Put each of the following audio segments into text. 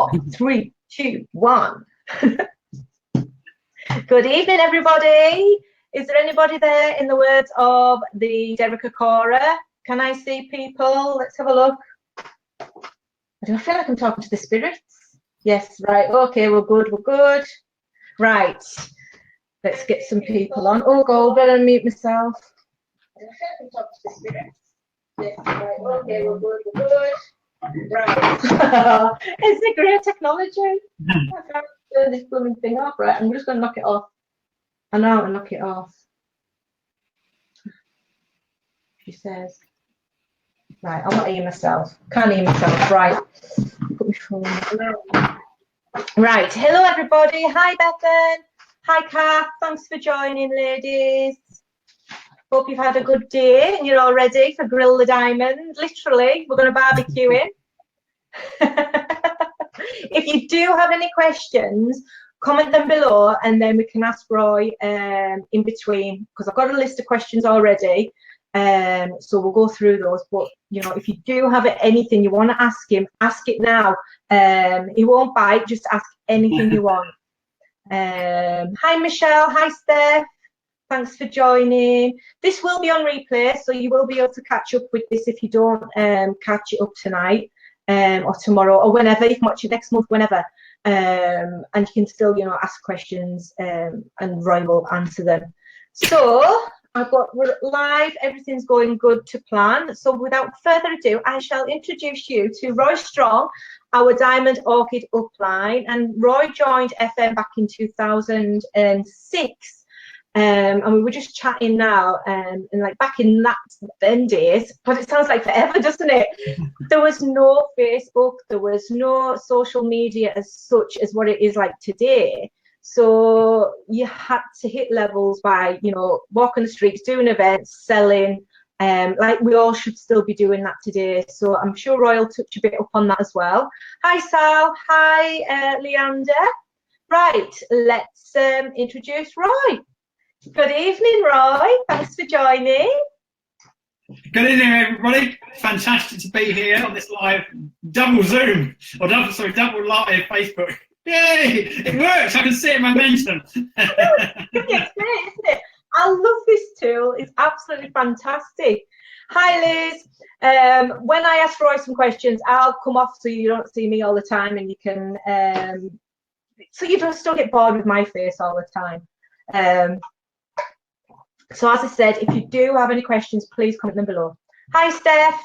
4, 3, 2, 1. Good evening, everybody. Is there anybody there, in the words of the Derek Acora? Can I see people? Let's have a look. I don't feel like I'm talking to the spirits. Yes, right. Okay, we're good. Right. Let's get some people on. Oh, God, better unmute myself. I don't feel like I'm talking to the spirits. Yes, right. Okay, we're good. Right. Isn't it great technology? I can't turn this blooming thing off, right? I'm just going to knock it off. I know how to knock it off. She says. Right, I'm not hearing myself. Can't hear myself. Right. Put my phone on. Right. Hello, everybody. Hi, Bethan. Hi, Kath. Thanks for joining, ladies. Hope you've had a good day and you're all ready for Grill the Diamond. Literally, we're going to barbecue it. If you do have any questions, comment them below and then we can ask Roy in between, because I've got a list of questions already. So we'll go through those. But, you know, if you do have anything you want to ask him, ask it now. He won't bite. Just ask anything you want. Hi, Michelle. Hi, Steph. Thanks for joining. This will be on replay, so you will be able to catch up with this if you don't catch it up tonight or tomorrow or whenever. You can watch it next month, whenever. And you can still, you know, ask questions and Roy will answer them. So we're live. Everything's going good to plan. So without further ado, I shall introduce you to Roy Strong, our Diamond Orchid upline. And Roy joined FM back in 2006. And we were just chatting now, and like back in them days, but it sounds like forever, doesn't it? There was no Facebook, there was no social media as such as what it is like today. So you had to hit levels by, you know, walking the streets, doing events, selling, like we all should still be doing that today. So I'm sure Roy will touch a bit up on that as well. Hi, Sal. Hi, Leander. Right, let's introduce Roy. Good evening, Roy. Thanks for joining. Good evening, everybody. Fantastic to be here on this live double Zoom, or double live Facebook. Yay! It works. I can see it momentum. It's great, isn't it? I love this tool. It's absolutely fantastic. Hi, Liz. When I ask Roy some questions, I'll come off so you don't see me all the time, and you can, so you don't still get bored with my face all the time. So as I said, if you do have any questions, please comment them below. Hi, Steph.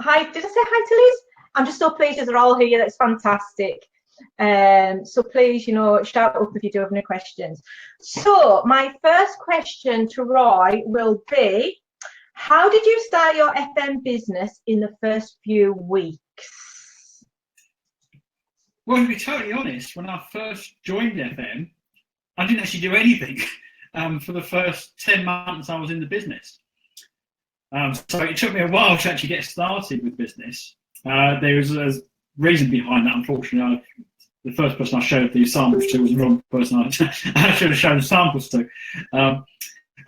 Hi, did I say hi to Liz? I'm just so pleased that they're all here. That's fantastic. So please, you know, shout up if you do have any questions. So my first question to Roy will be, how did you start your FM business in the first few weeks? Well, to be totally honest, when I first joined FM, I didn't actually do anything. For the first 10 months I was in the business. So it took me a while to actually get started with business. There was a reason behind that, unfortunately. The first person I showed the samples to was the wrong person I should have shown the samples to. But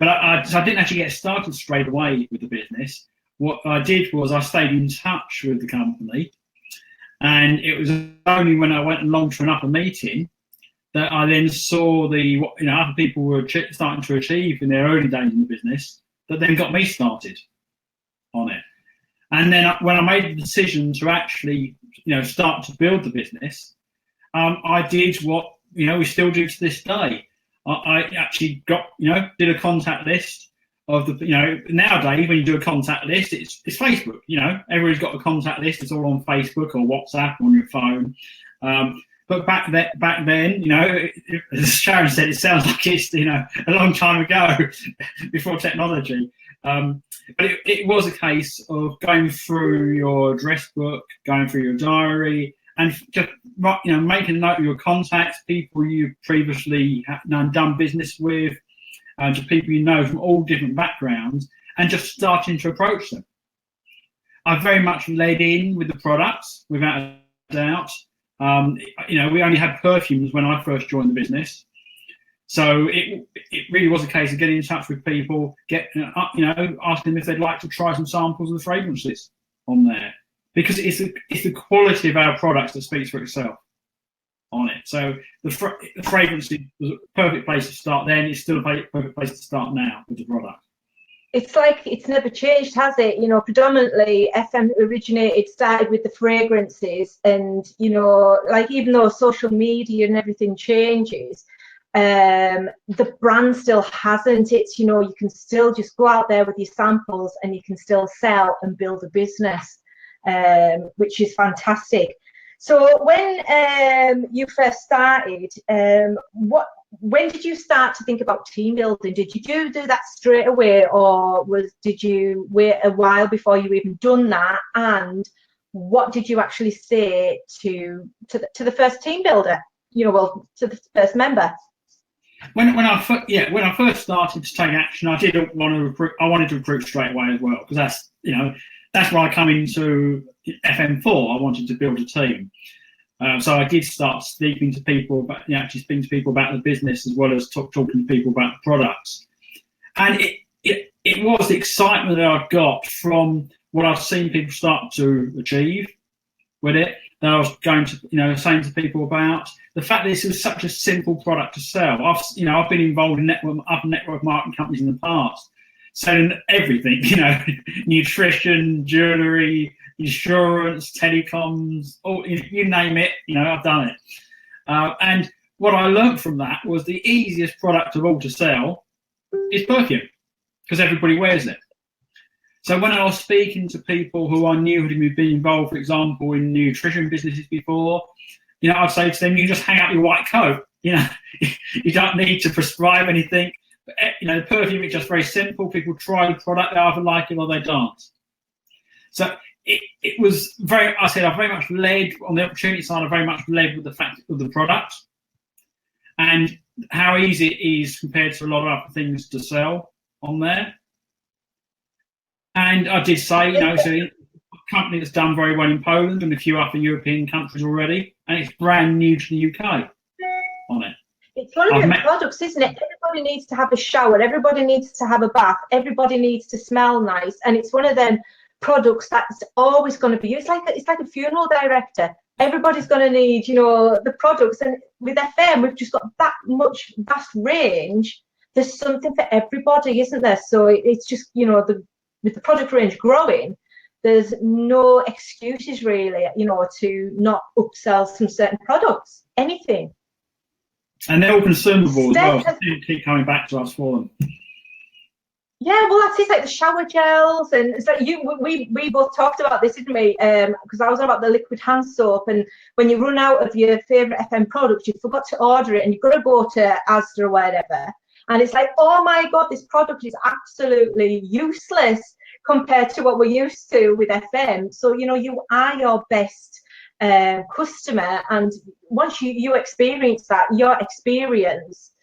I didn't actually get started straight away with the business. What I did was I stayed in touch with the company, and it was only when I went along to an upper meeting that I then saw the other people were starting to achieve in their early days in the business, that then got me started on it. And then when I made the decision to actually, start to build the business, I did what, we still do to this day. I actually got, did a contact list of the, nowadays when you do a contact list, it's Facebook, everybody's got a contact list. It's all on Facebook or WhatsApp on your phone. But back then, as Sharon said, it sounds like it's, a long time ago before technology. But it was a case of going through your address book, going through your diary, and just, making a note of your contacts, people you previously done business with, to people you know from all different backgrounds, and just starting to approach them. I very much led in with the products, without a doubt. We only had perfumes when I first joined the business, so it really was a case of getting in touch with people, asking them if they'd like to try some samples of the fragrances on there, because it's the quality of our products that speaks for itself. on it. So the fragrance was a perfect place to start then. It's still a perfect place to start now with the product. It's like it's never changed, has it? You know, predominantly FM started with the fragrances, and you know, like even though social media and everything changes, the brand still hasn't. It's, you know, you can still just go out there with your samples and you can still sell and build a business, which is fantastic. So when you first started, when did you start to think about team building? Did you do that straight away, or did you wait a while before you even done that? And what did you actually say to the first team builder? You know, well, to the first member. When I first started to take action, I did want to recruit. I wanted to recruit straight away as well, because that's, you know, that's why I come into FM4. I wanted to build a team. So I did start speaking to people, but actually speaking to people about the business as well as talking to people about the products. And it was the excitement that I got from what I've seen people start to achieve with it, that I was going to, you know, saying to people about the fact that this was such a simple product to sell. I've been involved in other network marketing companies in the past, selling everything, you know, nutrition, jewellery, insurance, telecoms, you name it, you know, I've done it. And what I learned from that was the easiest product of all to sell is perfume, because everybody wears it. So when I was speaking to people who I knew had been involved, for example, in nutrition businesses before, you know, I'd say to them, you just hang out your white coat, you know, you don't need to prescribe anything. But, you know, the perfume is just very simple. People try the product, they either like it or they don't. So it was very, I very much led on the opportunity side. I very much led with the fact of the product and how easy it is compared to a lot of other things to sell on there. And I did say, you know, so a company that's done very well in Poland and a few other European countries already, and it's brand new to the UK on it. It's one of the products, isn't it? Everybody needs to have a shower. Everybody needs to have a bath. Everybody needs to smell nice. And it's one of them products that's always going to be used. It's like a funeral director. Everybody's going to need, you know, the products. And with FM, we've just got that much vast range. There's something for everybody, isn't there? So it's just, you know, with the product range growing, there's no excuses really, you know, to not upsell some certain products, anything. And they're all consumable as well, so people keep coming back to us for them. Yeah, well, that's it, like the shower gels, and it's like we both talked about this, didn't we? Because I was on about the liquid hand soap, and when you run out of your favourite FM product, you forgot to order it, and you've got to go to Asda or whatever, and it's like, oh my God, this product is absolutely useless compared to what we're used to with FM. So, you know, you are your best customer, and once you experience that, your experience,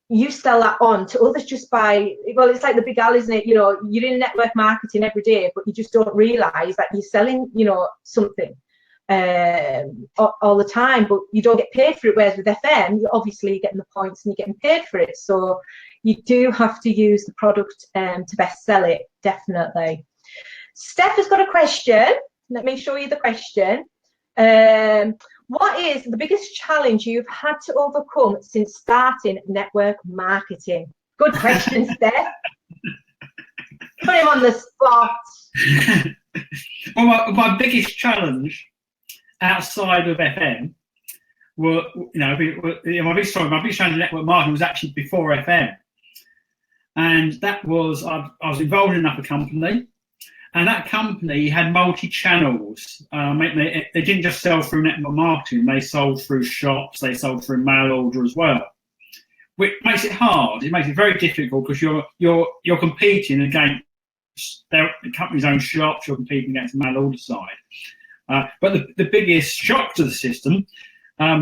you sell that on to others just by, well, it's like the big Al, isn't it? You know, you're in network marketing every day, but you just don't realize that you're selling, you know, something all the time, but you don't get paid for it. Whereas with FM, you're obviously getting the points and you're getting paid for it. So you do have to use the product to best sell it, definitely. Steph has got a question. Let me show you the question. What is the biggest challenge you've had to overcome since starting network marketing? Good question, Steph. Put him on the spot. Well, my biggest challenge outside of FM were, you know, my biggest challenge in network marketing was actually before FM. And that was, I was involved in another company. And that company had multi-channels. They didn't just sell through network marketing. They sold through shops. They sold through mail order as well, which makes it hard. It makes it very difficult because you're competing against the company's own shops. You're competing against the mail order side. But the biggest shock to the system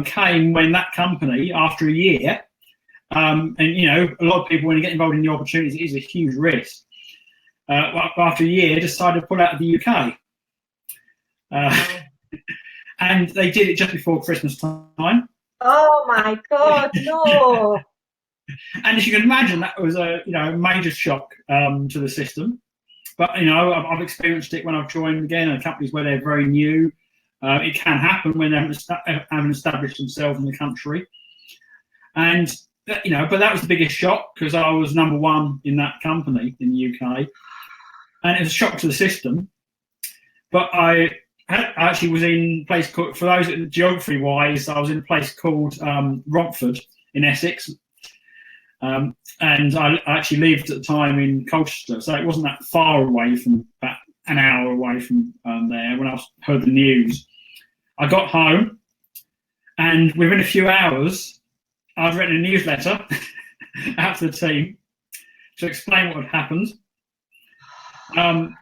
came when that company, after a year, and you know, a lot of people, when you get involved in the opportunities, it is a huge risk. After a year, decided to pull out of the UK. And they did it just before Christmas time. Oh my God, no. And as you can imagine, that was a major shock to the system. But you know, I've experienced it when I've joined again in companies where they're very new. It can happen when they haven't established themselves in the country. And, you know, but that was the biggest shock because I was number one in that company in the UK. And it was a shock to the system. But I actually was in a place called, for those geography-wise, I was in a place called Romford in Essex. And I actually lived at the time in Colchester, so it wasn't that far away from, about an hour away from there when I heard the news. I got home, and within a few hours, I'd written a newsletter out to the team to explain what had happened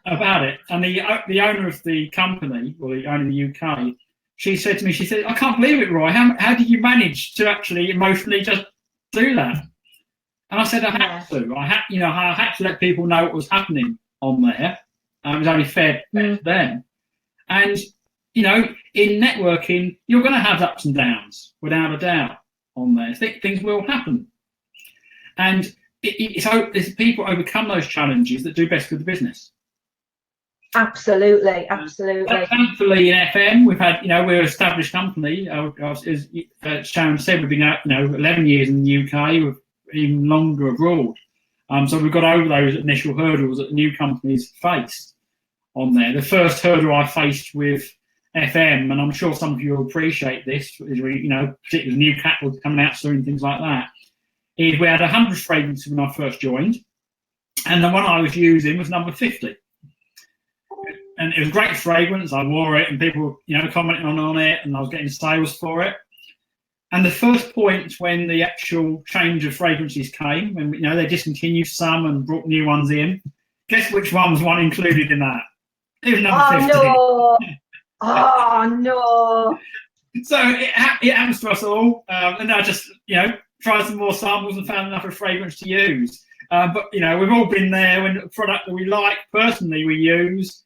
about it. And the owner of the company, or the owner of the UK, she said to me, she said, "I can't believe it, Roy. How did you manage to actually emotionally just do that?" And I said, I had to. I had to let people know what was happening on there. It was only fair to them. And, you know, in networking, you're going to have ups and downs, without a doubt, on there. Things will happen. And it's people overcome those challenges that do best for the business. Absolutely, absolutely. Thankfully, in FM, we've had, you know, we're an established company. As Sharon said, we've been out, 11 years in the UK. We've even longer abroad. So we've got over those initial hurdles that new companies face on there. The first hurdle I faced with FM, and I'm sure some of you will appreciate this, is particularly new catalogs coming out soon, things like that, is we had 100 fragrances when I first joined, and the one I was using was number 50. And it was a great fragrance. I wore it, and people, commenting on it, and I was getting sales for it. And the first point when the actual change of fragrances came, when they discontinued some and brought new ones in, guess which one was one included in that? It was number 50. No. Oh no! So it happens to us all, and I just tried some more samples and found enough of fragrance to use. But we've all been there when a product that we like personally we use.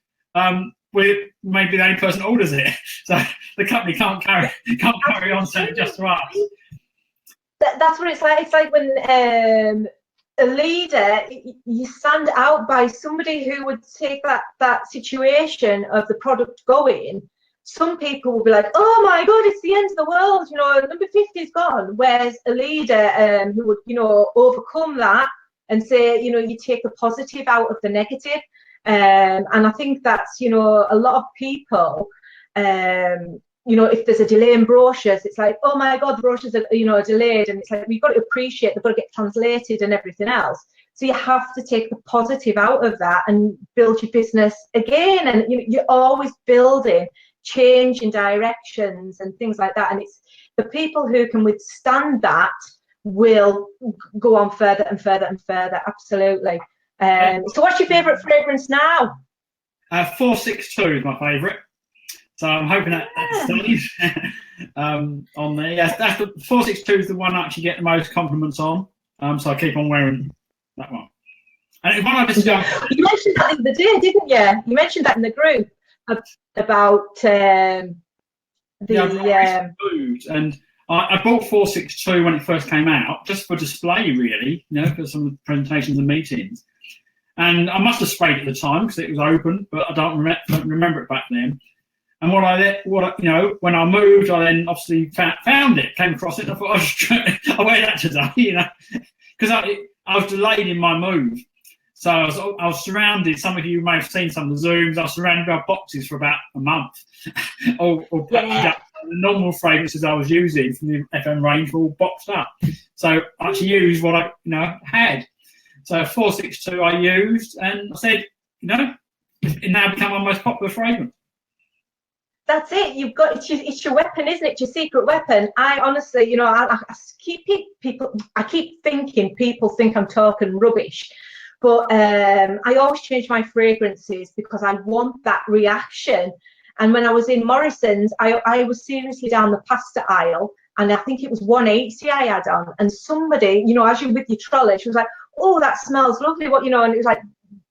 We're maybe the only person that orders it, so the company can't carry on selling just to us. That's what it's like. It's like when a leader, you stand out by somebody who would take that situation of the product going. Some people will be like, "Oh my God, it's the end of the world," number 50 is gone. Whereas a leader who would overcome that and say, you take the positive out of the negative. And I think that's, a lot of people, if there's a delay in brochures, it's like, oh my God, the brochures are, delayed. And it's like, we've got to appreciate they've got to get translated and everything else. So you have to take the positive out of that and build your business again. And you're always building, changing directions and things like that. And it's the people who can withstand that will go on further and further and further. Absolutely. So what's your favourite fragrance now? 462 is my favourite. So I'm hoping that stays on there. Yes, that's the 462 is the one I actually get the most compliments on. So I keep on wearing that one. And it's one I just You mentioned that the other day, didn't you? You mentioned that in the group about foods. And I bought 462 when it first came out, just for display, really, for some of the presentations and meetings. And I must have sprayed it at the time because it was open, but I don't remember it back then. And when I moved, I then obviously found it, came across it, and I thought, I wear that today, because I was delayed in my move. So I was surrounded. Some of you may have seen some of the Zooms. I was surrounded by boxes for about a month, or packaged up. The normal fragrances I was using from the FM range were all boxed up. So I actually used what I had. So 462 I used, and I said, it now become my most popular fragrance. That's it. You've got it's your weapon, isn't it? Your secret weapon. I honestly, I keep thinking people think I'm talking rubbish, but I always change my fragrances because I want that reaction. And when I was in Morrison's, I was seriously down the pasta aisle, and I think it was 180 I had on, and somebody, as you're with your trolley, she was like, "Oh, that smells lovely," and it was like,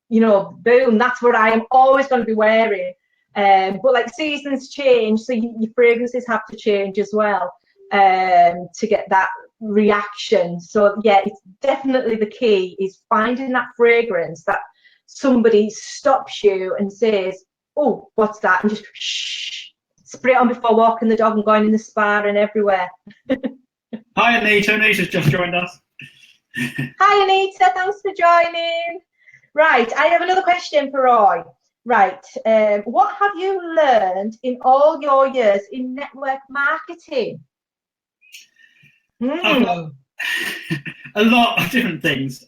boom, that's what I am always going to be wearing. But like seasons change, so your fragrances have to change as well to get that reaction. So yeah, it's definitely the key is finding that fragrance that somebody stops you and says, "Oh, what's that?" and just shh. spray it on before walking the dog and going in the spa and everywhere. Hi, Anita. Anita's just joined us. Hi, Anita. Thanks for joining. Right, I have another question for Roy. Right, what have you learned in all your years in network marketing? A lot of different things.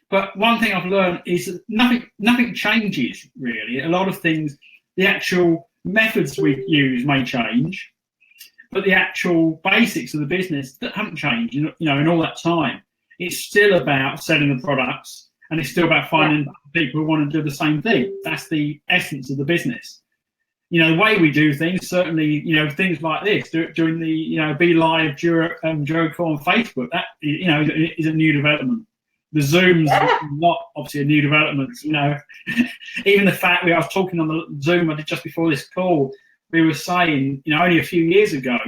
But one thing I've learned is that nothing changes, really. A lot of things, the actual methods we use may change, but the actual basics of the business that haven't changed, in all that time. It's still about selling the products, and it's still about finding people who want to do the same thing. That's the essence of the business. The way we do things, certainly, things like this, during the, Be Live Jericho on Facebook, that, is a new development. The Zoom's not obviously a new development, Even the fact I was talking on the Zoom I did just before this call, we were saying, only a few years ago,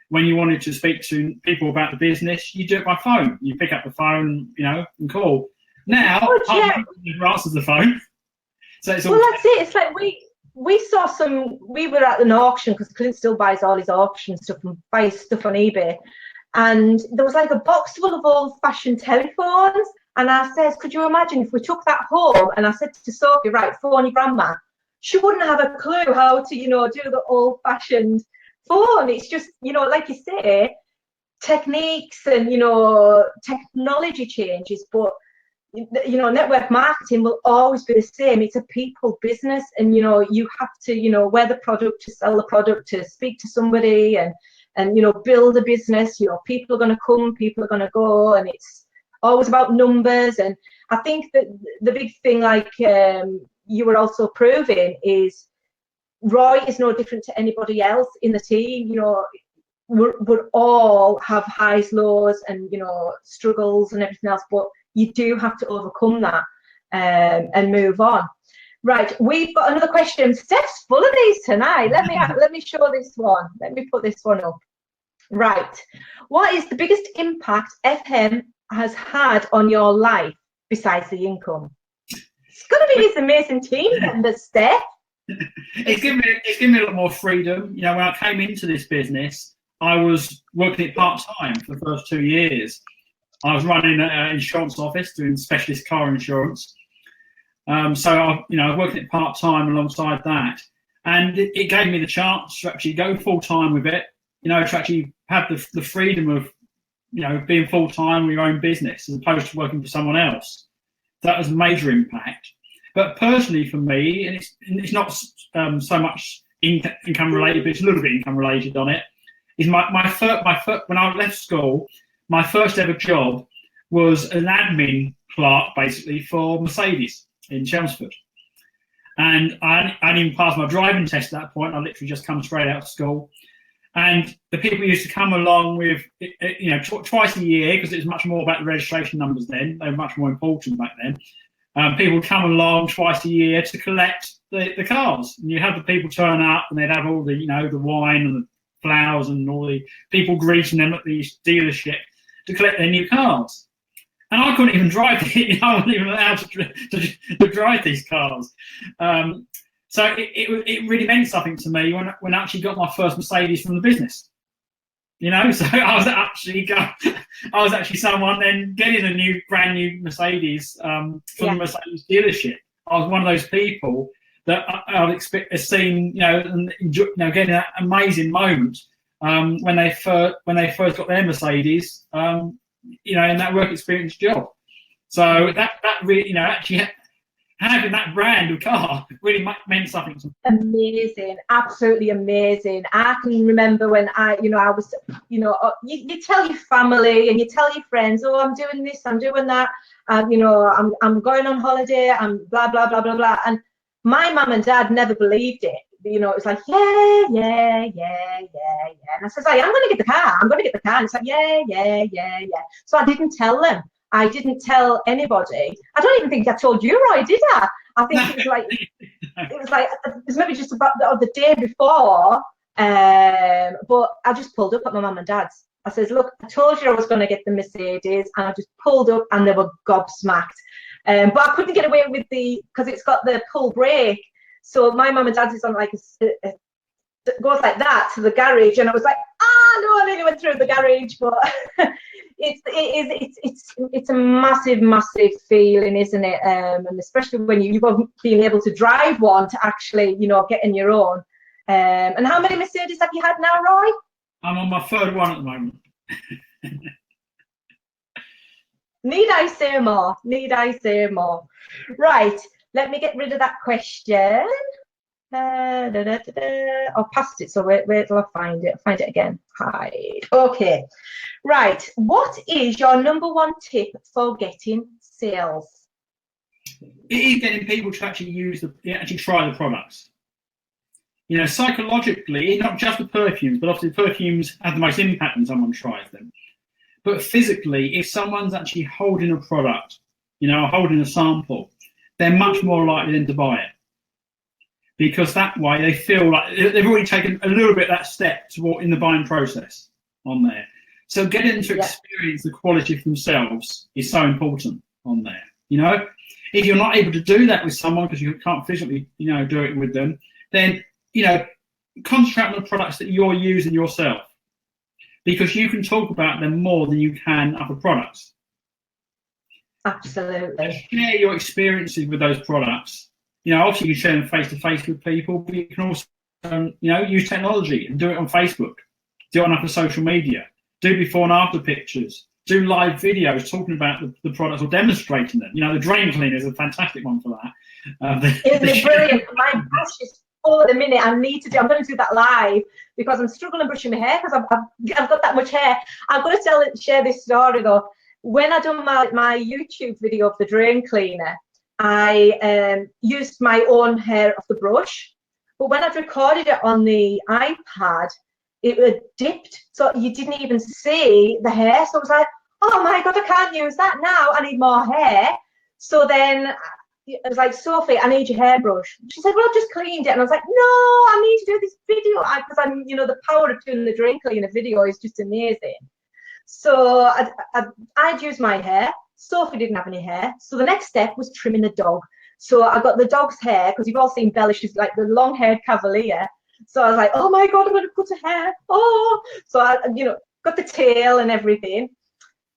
when you wanted to speak to people about the business, you do it by phone. You pick up the phone, and call. Now, never answers the phone. So it's all that's it. It's like we were at an auction, because Clint still buys all his auction stuff and buys stuff on eBay. And there was like a box full of old-fashioned telephones. And I says, could you imagine if we took that home? And I said to Sophie, right, phone your grandma. She wouldn't have a clue how to, do the old-fashioned phone. It's just, like you say, techniques and, technology changes. But, network marketing will always be the same. It's a people business. And, you have to, wear the product to sell the product, to speak to somebody and build a business. People are going to come, people are going to go. And it's always about numbers. And I think that the big thing, like you were also proving, is Roy is no different to anybody else in the team. We're all have highs, lows, and struggles and everything else, but you do have to overcome that and move on. Right, we've got another question. Steph's full of these tonight. Let me show this one. Let me put this one up. Right, what is the biggest impact FM has had on your life besides the income? It's going to be this amazing team members, Steph. It's given me a lot more freedom. When I came into this business, I was working it part-time for the first 2 years. I was running an insurance office doing specialist car insurance. So I was working it part-time alongside that. And it gave me the chance to actually go full-time with it, to actually have the freedom of, being full-time with your own business as opposed to working for someone else. That was a major impact. But personally for me, and it's not so much income related, but it's a little bit income related on it, is my first, when I left school, my first ever job was an admin clerk, basically, for Mercedes in Chelmsford. And I hadn't even passed my driving test at that point. I literally just come straight out of school. And the people used to come along with, twice a year, because it was much more about the registration numbers then. They were much more important back then. People would come along twice a year to collect the cars. And you have the people turn up, and they'd have all the, the wine and the flowers and all the people greeting them at the dealership to collect their new cars. And I couldn't even drive it. I wasn't even allowed to drive these cars. So it really meant something to me when I actually got my first Mercedes from the business. So I was actually someone then getting a brand new Mercedes from the Mercedes dealership. I was one of those people that I'd expect to see, and getting that amazing moment when they first got their Mercedes, in that work experience job. So that really, actually having that brand of car really meant something to me. Amazing, absolutely amazing. I can remember when I was, you tell your family and you tell your friends, oh, I'm doing this, I'm doing that, I'm going on holiday, I'm blah, blah, blah, blah, blah. And my mum and dad never believed it. It was like, yeah. And I says, I'm going to get the car. And it's like, yeah. So I didn't tell them. I didn't tell anybody. I don't even think I told you, Roy, did I? I think it was maybe just about the day before. But I just pulled up at my mum and dad's. I says, look, I told you I was going to get the Mercedes, and I just pulled up, and they were gobsmacked. But I couldn't get away with because it's got the pull brake. So my mum and dad's is on like a goes like that to the garage, and I was like, no, I nearly went through the garage, but it's a massive feeling, isn't it? And especially when you've been able to drive one to actually, get in your own. And how many Mercedes have you had now, Roy? I'm on my third one at the moment. Need I say more? Need I say more? Right, let me get rid of that question. I passed it, so wait till I find it. Find it again. Hide. Okay. Right. What is your number one tip for getting sales? It is getting people to actually try the products. Psychologically, not just the perfumes, but obviously the perfumes have the most impact when someone tries them. But physically, if someone's actually holding a product, holding a sample, they're much more likely than to buy it. Because that way they feel like they've already taken a little bit of that step in the buying process on there. So getting them to experience the quality for themselves is so important on there. If you're not able to do that with someone because you can't physically, do it with them, then, concentrate on the products that you're using yourself, because you can talk about them more than you can other products. Absolutely. Share your experiences with those products. Obviously you can share them face-to-face with people, but you can also, use technology and do it on Facebook, do it on other social media, do before and after pictures, do live videos talking about the products or demonstrating them. The drain cleaner is a fantastic one for that. It's brilliant. My brush is full at the minute. I'm going to do that live because I'm struggling brushing my hair because I've got that much hair. I'm going to share this story though. When I done my YouTube video of the drain cleaner, I used my own hair off the brush, but when I'd recorded it on the iPad, it had dipped, so you didn't even see the hair. So I was like, oh my God, I can't use that now. I need more hair. So then I was like, Sophie, I need your hairbrush. She said, well, I've just cleaned it. And I was like, no, I need to do this video because I'm, the power of doing the drain cleaner video is just amazing. So I'd use my hair. Sophie didn't have any hair. So the next step was trimming the dog. So I got the dog's hair, because you've all seen Bella, she's like the long-haired cavalier. So I was like, oh my God, I'm going to cut her hair. Oh, so I, got the tail and everything.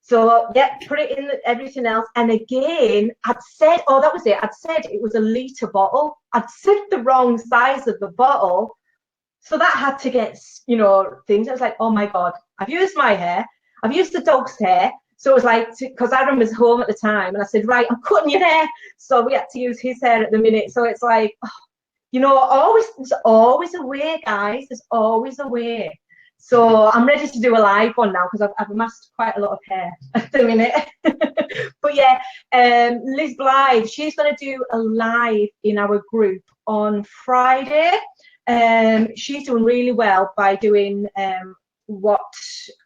So yeah, put it in everything else. And again, I'd said, that was it. I'd said it was a litre bottle. I'd said the wrong size of the bottle. So that had to get, things. I was like, oh my God, I've used my hair. I've used the dog's hair. So it was like, because Aaron was home at the time, and I said, right, I'm cutting your hair. So we had to use his hair at the minute. So it's like, there's always a way, guys. There's always a way. So I'm ready to do a live one now because I've amassed quite a lot of hair at the minute. But yeah, Liz Blythe, she's going to do a live in our group on Friday. She's doing really well by doing what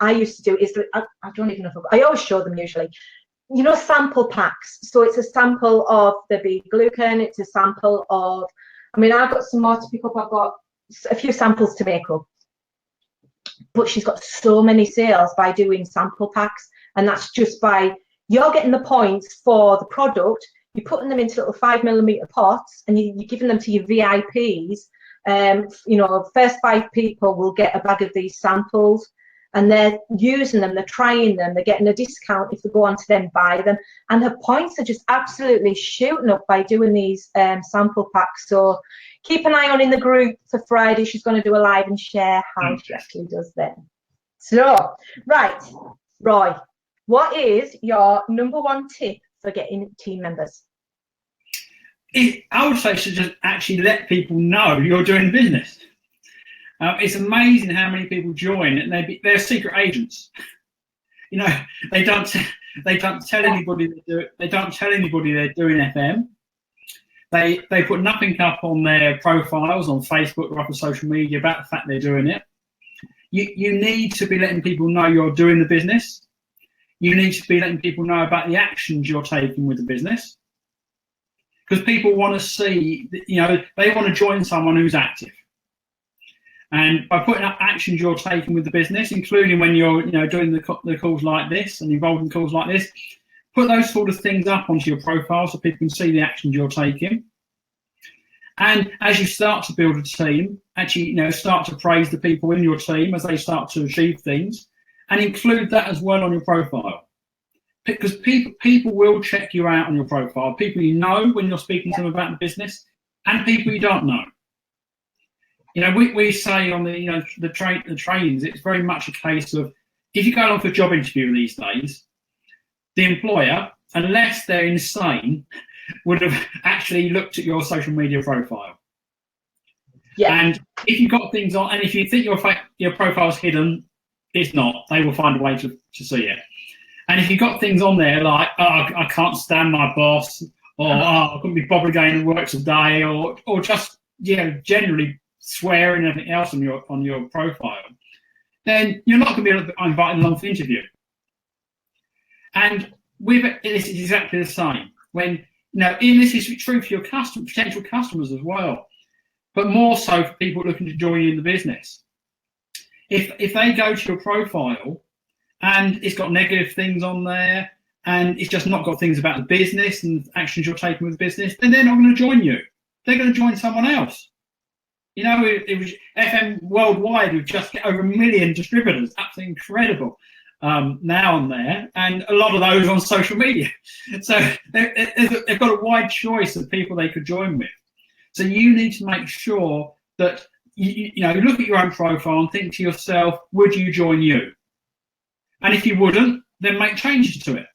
I used to do is I don't even know if I always show them usually, sample packs. So it's a sample of the beta-glucan, it's a sample of, I've got some more to pick up, I've got a few samples to make up, but she's got so many sales by doing sample packs, and that's just by you're getting the points for the product, you're putting them into little 5mm pots, and you're giving them to your VIPs. First 5 people will get a bag of these samples, and they're using them, they're trying them, they're getting a discount if they go on to then buy them, and her points are just absolutely shooting up by doing these sample packs. So keep an eye on in the group for Friday. She's going to do a live and share how she actually does them. So, right, Roy, what is your number one tip for getting team members? I would say to just actually let people know you're doing business. It's amazing how many people join, and they're secret agents. They don't tell anybody they don't tell anybody they're doing FM. They put nothing up on their profiles on Facebook or other social media about the fact they're doing it. You need to be letting people know you're doing the business. You need to be letting people know about the actions you're taking with the business. Because people want to see, they want to join someone who's active. And by putting up actions you're taking with the business, including when you're, doing the calls like this and involved in calls like this, put those sort of things up onto your profile so people can see the actions you're taking. And as you start to build a team, actually, start to praise the people in your team as they start to achieve things, and include that as well on your profile. Because people will check you out on your profile. People you know when you're speaking to them about the business, and people you don't know. We say on the trains, it's very much a case of, if you go along for a job interview these days, the employer, unless they're insane, would have actually looked at your social media profile. Yeah. And if you've got things on, and if you think your profile's hidden, it's not. They will find a way to see it. And if you've got things on there like, I can't stand my boss, or I couldn't be bothered going to work today, or just generally swearing and everything else on your profile, then you're not going to be invited along for the interview. And this is exactly the same. And this is true for your potential customers as well, but more so for people looking to join you in the business. If they go to your profile and it's got negative things on there, and it's just not got things about the business and actions you're taking with the business, then they're not going to join you. They're going to join someone else. It was FM worldwide. We've just get over 1 million distributors. Absolutely incredible now on there, and a lot of those on social media. So they've got a wide choice of people they could join with. So you need to make sure that you look at your own profile and think to yourself, would you join you? And if you wouldn't, then make changes to it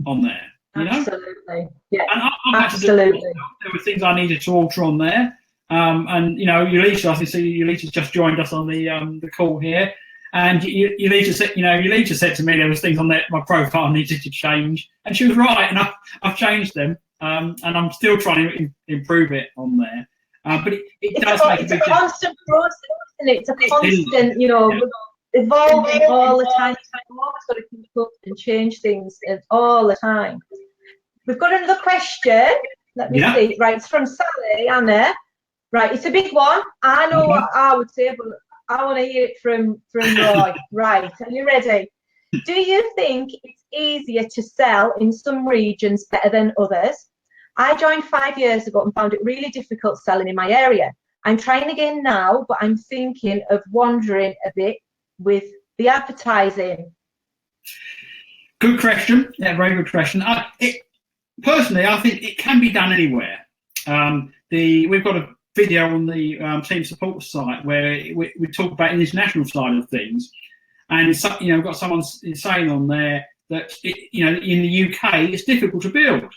on there. Absolutely. Yeah. And absolutely. There were things I needed to alter on there. And Ulysses, I can see Ulysses just joined us on the call here, and Ulysses said to me there was things on there my profile needed to change, and she was right, and I've changed them, and I'm still trying to improve it on there. But it does make a big difference. It's a constant process, isn't it? It's a constant, evolving all the time. You've always got to keep up and change things all the time. We've got another question. Let me see. Right, it's from Sally Anna. Right, it's a big one. I know what I would say, but I want to hear it from Roy. Right, are you ready? Do you think it's easier to sell in some regions better than others? I joined 5 years ago and found it really difficult selling in my area. I'm trying again now, but I'm thinking of wandering a bit with the advertising. Good question. Yeah, very good question. Personally, I think it can be done anywhere. We've got a video on the team support site where we talk about the international side of things, and we've got someone saying on there that in the UK it's difficult to build,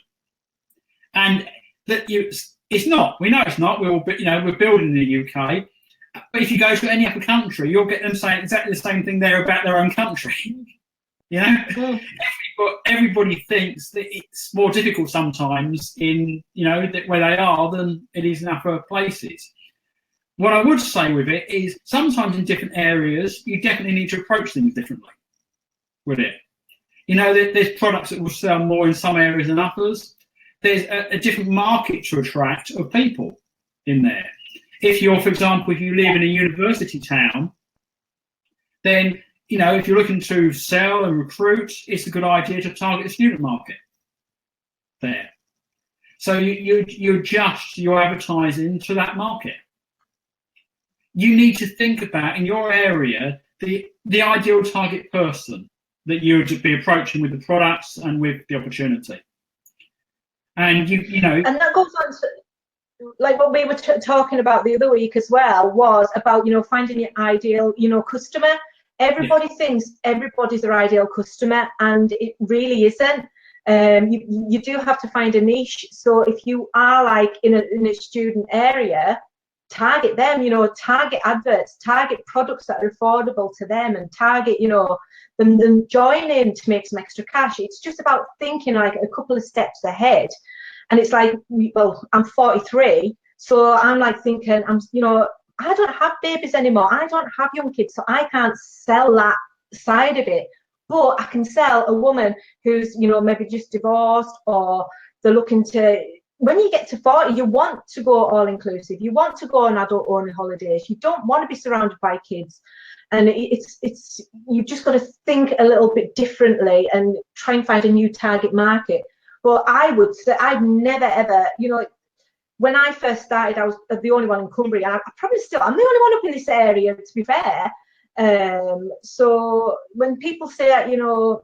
and that it's not. We know it's not. We're building in the UK, but if you go to any other country, you'll get them saying exactly the same thing there about their own country. Everybody thinks that it's more difficult sometimes in where they are than it is in other places. What I would say with it is sometimes in different areas you definitely need to approach things differently with it. There's products that will sell more in some areas than others. There's a different market to attract of people in there. If you're, for example, if you live in a university town, then if you're looking to sell and recruit, it's a good idea to target the student market there. So you adjust your advertising to that market. You need to think about in your area the ideal target person that you would be approaching with the products and with the opportunity. And and that goes on to, like what we were talking about the other week as well, was about finding your ideal customer. Everybody thinks everybody's their ideal customer, and it really isn't. You do have to find a niche. So if you are like in a student area, target them. Target adverts, target products that are affordable to them, and target them joining to make some extra cash. It's just about thinking like a couple of steps ahead. And it's like, well, I'm 43, so I'm like thinking, I don't have babies anymore. I don't have young kids, so I can't sell that side of it. But I can sell a woman who's, maybe just divorced, or they're looking to, when you get to 40, you want to go all inclusive. You want to go on adult only holidays. You don't want to be surrounded by kids. And you've just got to think a little bit differently and try and find a new target market. But I would say I've never ever, when I first started, I was the only one in Cumbria. I probably still I'm the only one up in this area, to be fair. So when people say, you know,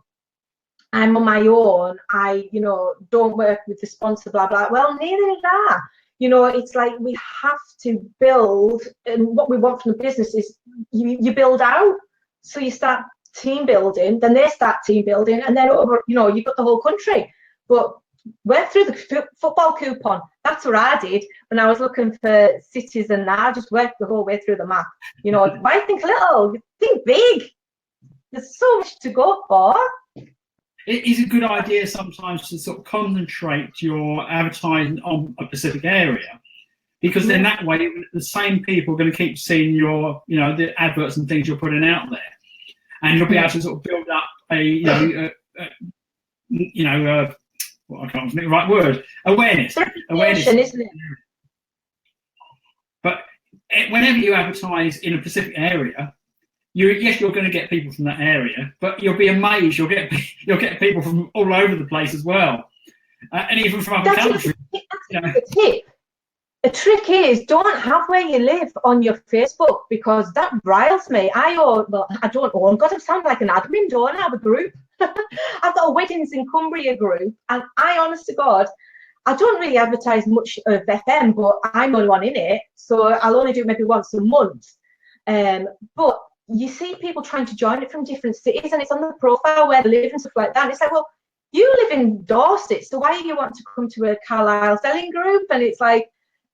I'm on my own, I, you know, don't work with the sponsor, blah blah. Well, neither did I. You know, it's like we have to build, and what we want from the business is you build out. So you start team building, then they start team building, and then over, you know, you've got the whole country. But work through the football coupon. That's what I did when I was looking for cities, and I just worked the whole way through the map. You know, why think little? Think big. There's so much to go for. It is a good idea sometimes to sort of concentrate your advertising on a specific area, because then that way the same people are going to keep seeing your, you know, the adverts and things you're putting out there, and you'll be able to sort of build up a, I can't think the right word, awareness, isn't it? But whenever you advertise in a specific area, you're going to get people from that area, but you'll be amazed. You'll get people from all over the place as well, and even from other countries. That's a tip. The trick is, don't have where you live on your Facebook, because that riles me. I don't own. God, I sound like an admin. Don't I have a group? I've got a weddings in Cumbria group, and I, honest to God, I don't really advertise much of FM, but I'm the only one in it, so I'll only do it maybe once a month. But you see people trying to join it from different cities, and it's on the profile where they live and stuff like that. And it's like, well, you live in Dorset, so why do you want to come to a Carlisle selling group? And it's like,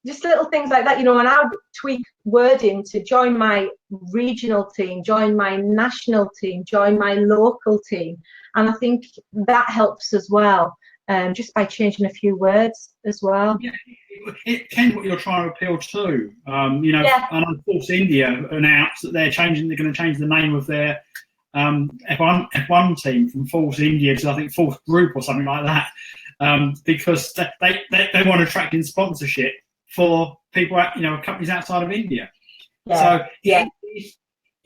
just little things like that, you know, and I'll tweak wording to join my regional team, join my national team, join my local team. And I think that helps as well, just by changing a few words as well. Yeah, it depends what you're trying to appeal to. You know, and of course, India announced that they're going to change the name of their F1 team from Force India to, I think, Force Group or something like that, because they want to attract in sponsorship for people, you know, companies outside of India. So it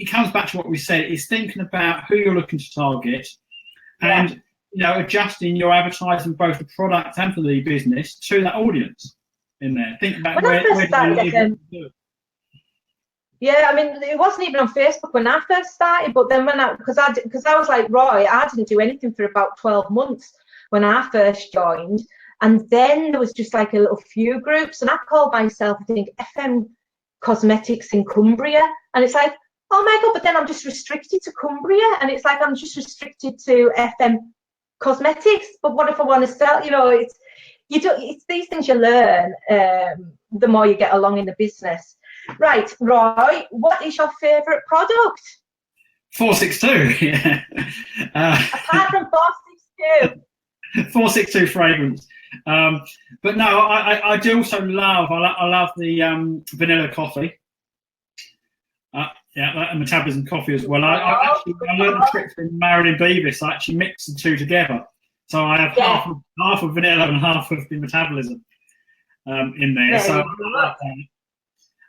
comes back to what we said: is thinking about who you're looking to target, and you know, adjusting your advertising, both the product and for the business, to that audience in there. Think about where do you live. Yeah, I mean, it wasn't even on Facebook when I first started, but then because I was like Roy, I didn't do anything for about 12 months when I first joined. And then there was just like a little few groups, and I called myself, I think, FM Cosmetics in Cumbria. And it's like, oh my God, but then I'm just restricted to Cumbria. And it's like, I'm just restricted to FM Cosmetics. But what if I want to sell? You know, it's these things you learn the more you get along in the business. Right, Roy, what is your favourite product? 462, yeah. Apart from 462. 462 fragrance. But no, I do also love, I love the vanilla coffee. And metabolism coffee as well. I learned the trick from Marilyn Beavis. I actually mix the two together. So I have half of vanilla and half of the metabolism in there. So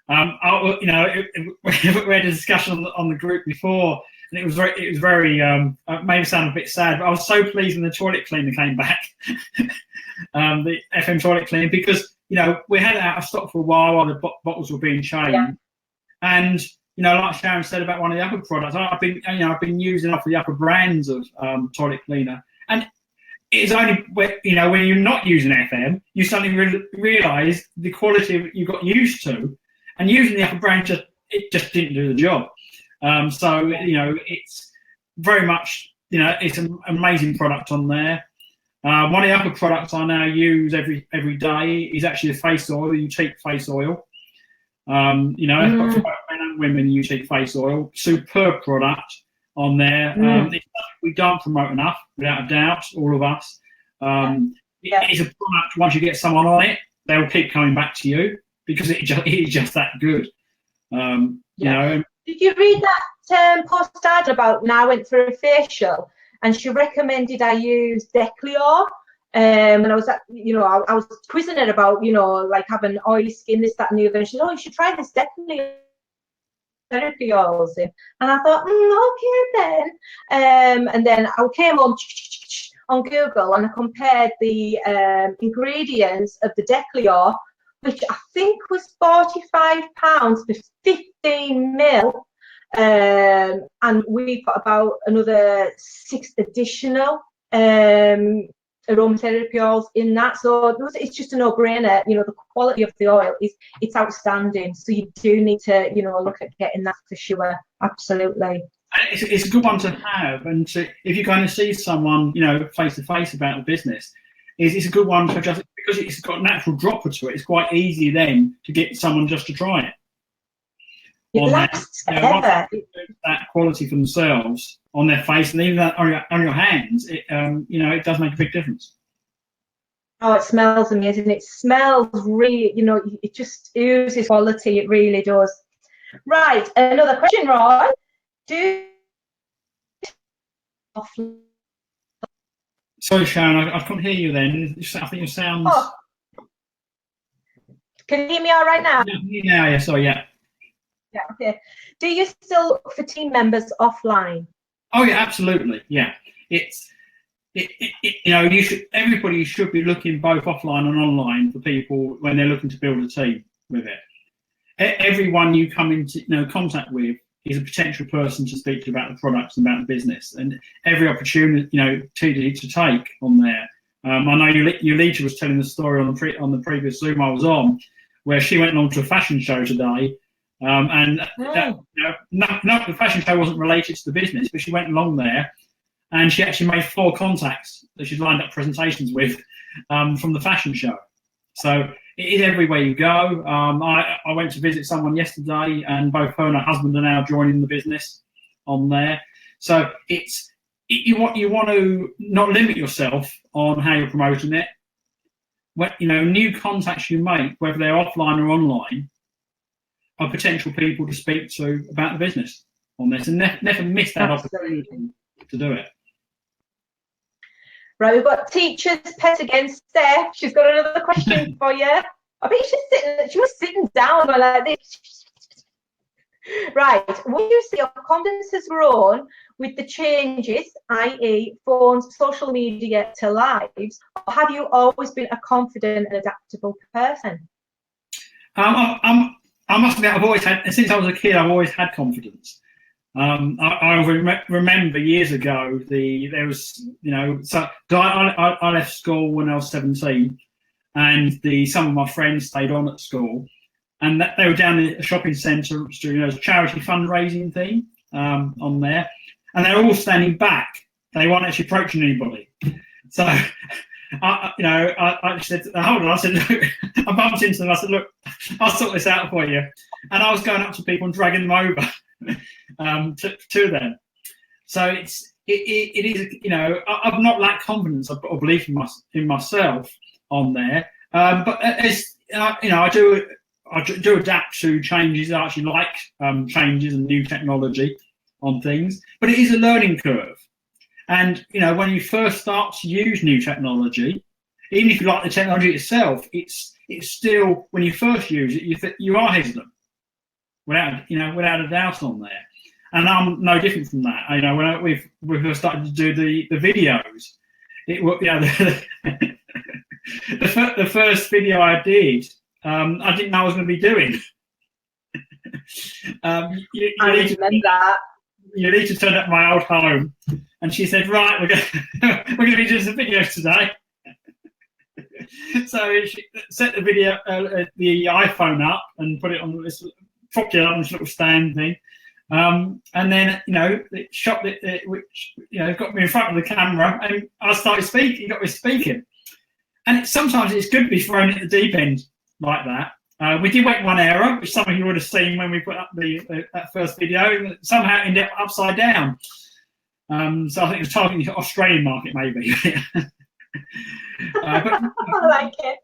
you know, we had a discussion on the group before, and it was very it made me sound a bit sad, but I was so pleased when the toilet cleaner came back, the FM toilet cleaner, because you know we had it out of stock for a while the bottles were being changed, and you know, like Sharon said about one of the other products, I've been using off the upper brands of toilet cleaner, and it's only when you're not using FM, you suddenly realise the quality you got used to. And using the upper brand it just didn't do the job. So you know, it's very much, you know, it's an amazing product on there. One of the other products I now use every day is actually the face oil, the Unique face oil. You know, I've got for both men and women Unique face oil. Superb product on there. It's we don't promote enough, without a doubt, all of us. It is a product. Once you get someone on it, they'll keep coming back to you, because it is just that good. You know. Did you read that post I did about when I went for a facial, and she recommended I use Declior, and I was I was quizzing her about, you know, like having oily skin, this, that, and the other, and she said, oh, you should try this Declior therapy oils in. And I thought, okay then. And then I came on Google and I compared the ingredients of the Declior which I think was £45 for 15 mil. And we've got about another 6 additional aromatherapy oils in that. So it's just a no-brainer. You know, the quality of the oil it's outstanding. So you do need to, you know, look at getting that for sure. Absolutely. It's a good one to have, and if you're going to see someone, you know, face to face about the business, it's a good one to just, because it's got a natural dropper to it. It's quite easy then to get someone just to try it. It lasts forever. That quality for themselves on their face, and even that on your hands, it you know, it does make a big difference. Oh, it smells amazing. It smells really, you know, it just oozes quality. It really does. Right, another question, Ron. Sorry, Sharon, I couldn't hear you then. I think your sound. Oh. Can you hear me all right now? Yeah, sorry, yeah. Yeah, okay. Do you still look for team members offline? Oh yeah, absolutely. Yeah, you know, everybody should be looking both offline and online for people when they're looking to build a team with it. Everyone you come into contact with is a potential person to speak to about the products and about the business, and every opportunity to take on there. I know Yulita was telling the story on the previous Zoom I was on, where she went along to a fashion show today, and the fashion show wasn't related to the business, but she went along there, and she actually made 4 contacts that she'd lined up presentations with from the fashion show. So it is everywhere you go. I went to visit someone yesterday, and both her and her husband are now joining the business on there. So you want to not limit yourself on how you're promoting it. New contacts you make, whether they're offline or online, are potential people to speak to about the business on this, and never miss that opportunity to do it. Right, we've got teachers pet against Steph. She's got another question for you. I think she was sitting down like this. Right, would you say your confidence has grown with the changes, i.e. phones, social media to lives, or have you always been a confident and adaptable person? I must admit, I've always had, since I was a kid, I've always had confidence. I remember years ago, so I left school when I was 17, and some of my friends stayed on at school, and they were down at a shopping centre doing a charity fundraising thing on there, and they're all standing back. They weren't actually approaching anybody. So I said, hold on, I said, look, I bumped into them, I said, look, I'll sort this out for you. And I was going up to people and dragging them over to them. So it is, I've not lacked confidence or belief in myself on there. But as I do adapt to changes. I actually like changes and new technology on things, but it is a learning curve. And when you first start to use new technology, even if you like the technology itself, it's still, when you first use it, you are hesitant, without a doubt on there. And I'm no different from that. When we first started to do the videos, the first video I did, I didn't know I was going to be doing. I remember that. You need to turn up my old home, and she said, "Right, we're going to be doing some videos today." So she set the iPhone up and put it on this, propped it up on this little stand thing, and then it shot which got me in front of the camera, and I started speaking. Got me speaking, and sometimes it's good to be thrown at the deep end like that. We did make one error, which some of you would have seen when we put up that first video. Somehow it ended up upside down. So I think it was targeting the Australian market, maybe. But I like it.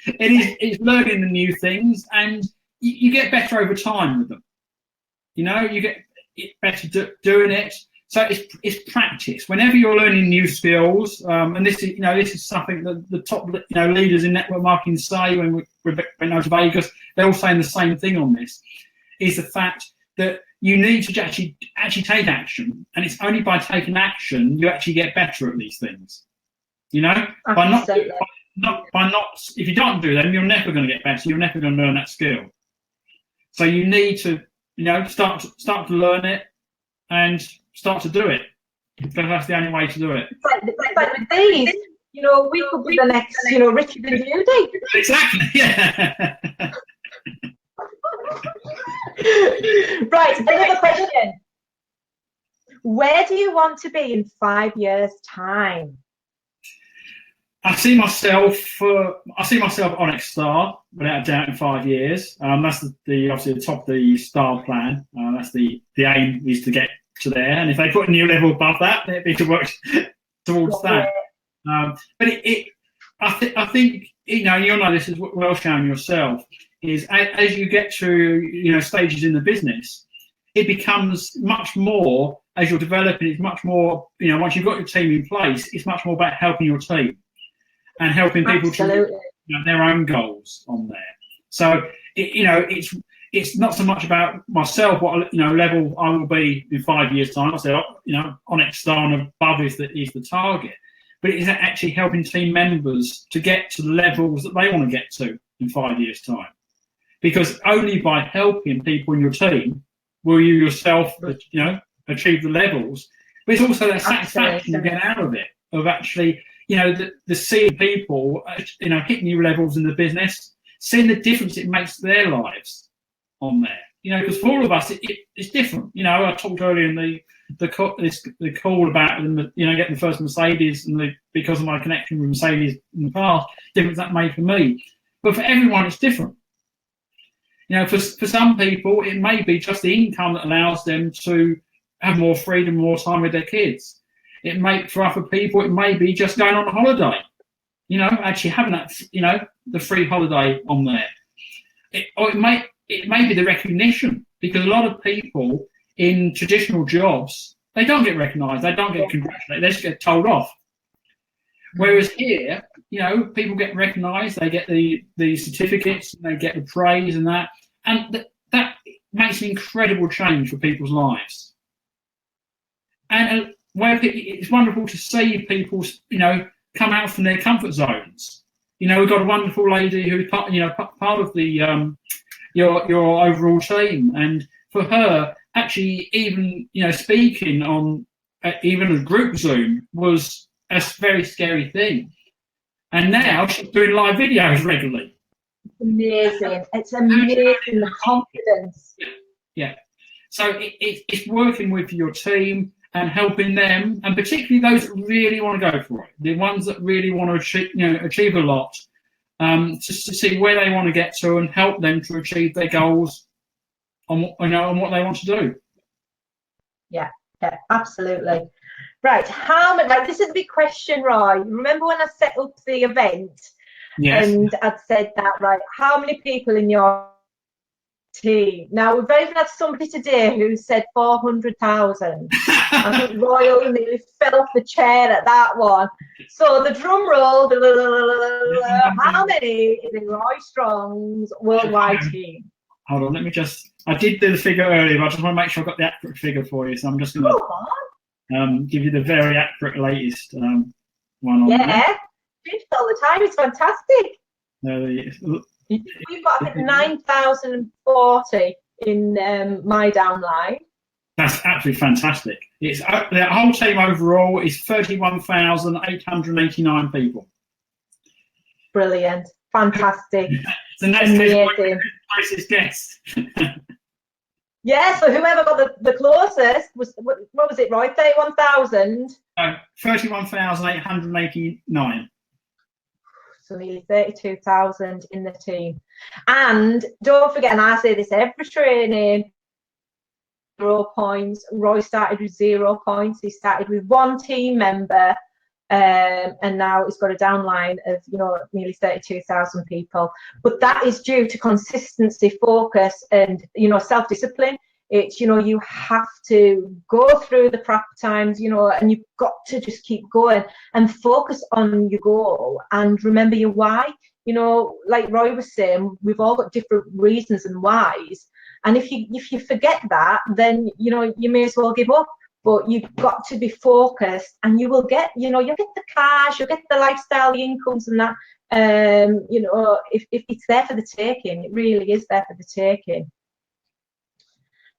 It's learning the new things, and you get better over time with them. You get better doing it. So it's practice. Whenever you're learning new skills, and this is something that the top leaders in network marketing say when we went over to Vegas, they're all saying the same thing on this, is the fact that you need to actually take action, and it's only by taking action you actually get better at these things. By if you don't do them, you're never going to get better. You're never going to learn that skill. So you need to, start to learn it and start to do it. Because that's the only way to do it. But with these, we could be the next, Richard and Judy. Exactly. Yeah. Right. Another question. Where do you want to be in 5 years' time? I see myself Onyx Star without a doubt in 5 years. That's obviously the top of the star plan. That's the aim is to get to there, and if they put a new level above that, it'd be to work towards that. But I think you'll know this is well shown yourself. Is as you get to stages in the business, it becomes much more as you're developing. It's much more once you've got your team in place, it's much more about helping your team and helping people to their own goals on there. So it's not so much about myself, what level I will be in 5 years' time. I said Onyx Star and above is the target, but it is actually helping team members to get to the levels that they want to get to in 5 years' time. Because only by helping people in your team will you yourself achieve the levels. But it's also that satisfaction you get out of it, of actually the seeing people hit new levels in the business, seeing the difference it makes to their lives on there. Because for all of us it's different. I talked earlier in the call about getting the first Mercedes, and because of my connection with Mercedes in the past, difference that made for me. But for everyone it's different. For some people it may be just the income that allows them to have more freedom, more time with their kids. For other people, it may be just going on a holiday, actually having that, the free holiday on there. Or it may be the recognition, because a lot of people in traditional jobs, they don't get recognised, they don't get congratulated, they just get told off. Whereas here, people get recognised, they get the certificates, and they get the praise and that, and that makes an incredible change for people's lives. And where it's wonderful to see people, come out from their comfort zones. We've got a wonderful lady who's part of the your overall team, and for her, actually, even speaking on even a group Zoom was a very scary thing, and now she's doing live videos regularly. Amazing! It's amazing, the confidence. Yeah. So it's working with your team and helping them, and particularly those that really want to go for it, the ones that really want to achieve a lot, just to see where they want to get to and help them to achieve their goals on what they want to do. Yeah, absolutely. Right, this is a big question, Roy. Remember when I set up the event? Yes. And I'd said that, right, how many people in your team? Now, we've even had somebody today who said 400,000. I think Royal nearly fell off the chair at that one. So the drum roll, how many is in Roy Strong's worldwide team? Hold on, I did do the figure earlier, but I just want to make sure I got the accurate figure for you. So I'm just going to give you the very accurate latest one on there. All the time, it's fantastic. We've got, I think, 9,040 in my downline. That's absolutely fantastic. It's the whole team overall is 31,889 people. Brilliant, fantastic. The next closest guest. Yeah, so whoever got the closest was, what was it, Roy? 31,000. 31,889. So nearly 32,000 in the team. And don't forget, and I say this every training, 0 points. Roy started with 0 points. He started with one team member, and now he's got a downline of nearly 32,000 people. But that is due to consistency, focus, and self-discipline. It's you have to go through the proper times, and you've got to just keep going and focus on your goal and remember your why. Like Roy was saying, we've all got different reasons and whys, and if you forget that, then you may as well give up. but you've got to be focused, and you will get, you know, you'll get the cash, you'll get the lifestyle, the incomes and that. You know, if it's there for the taking, it really is there for the taking.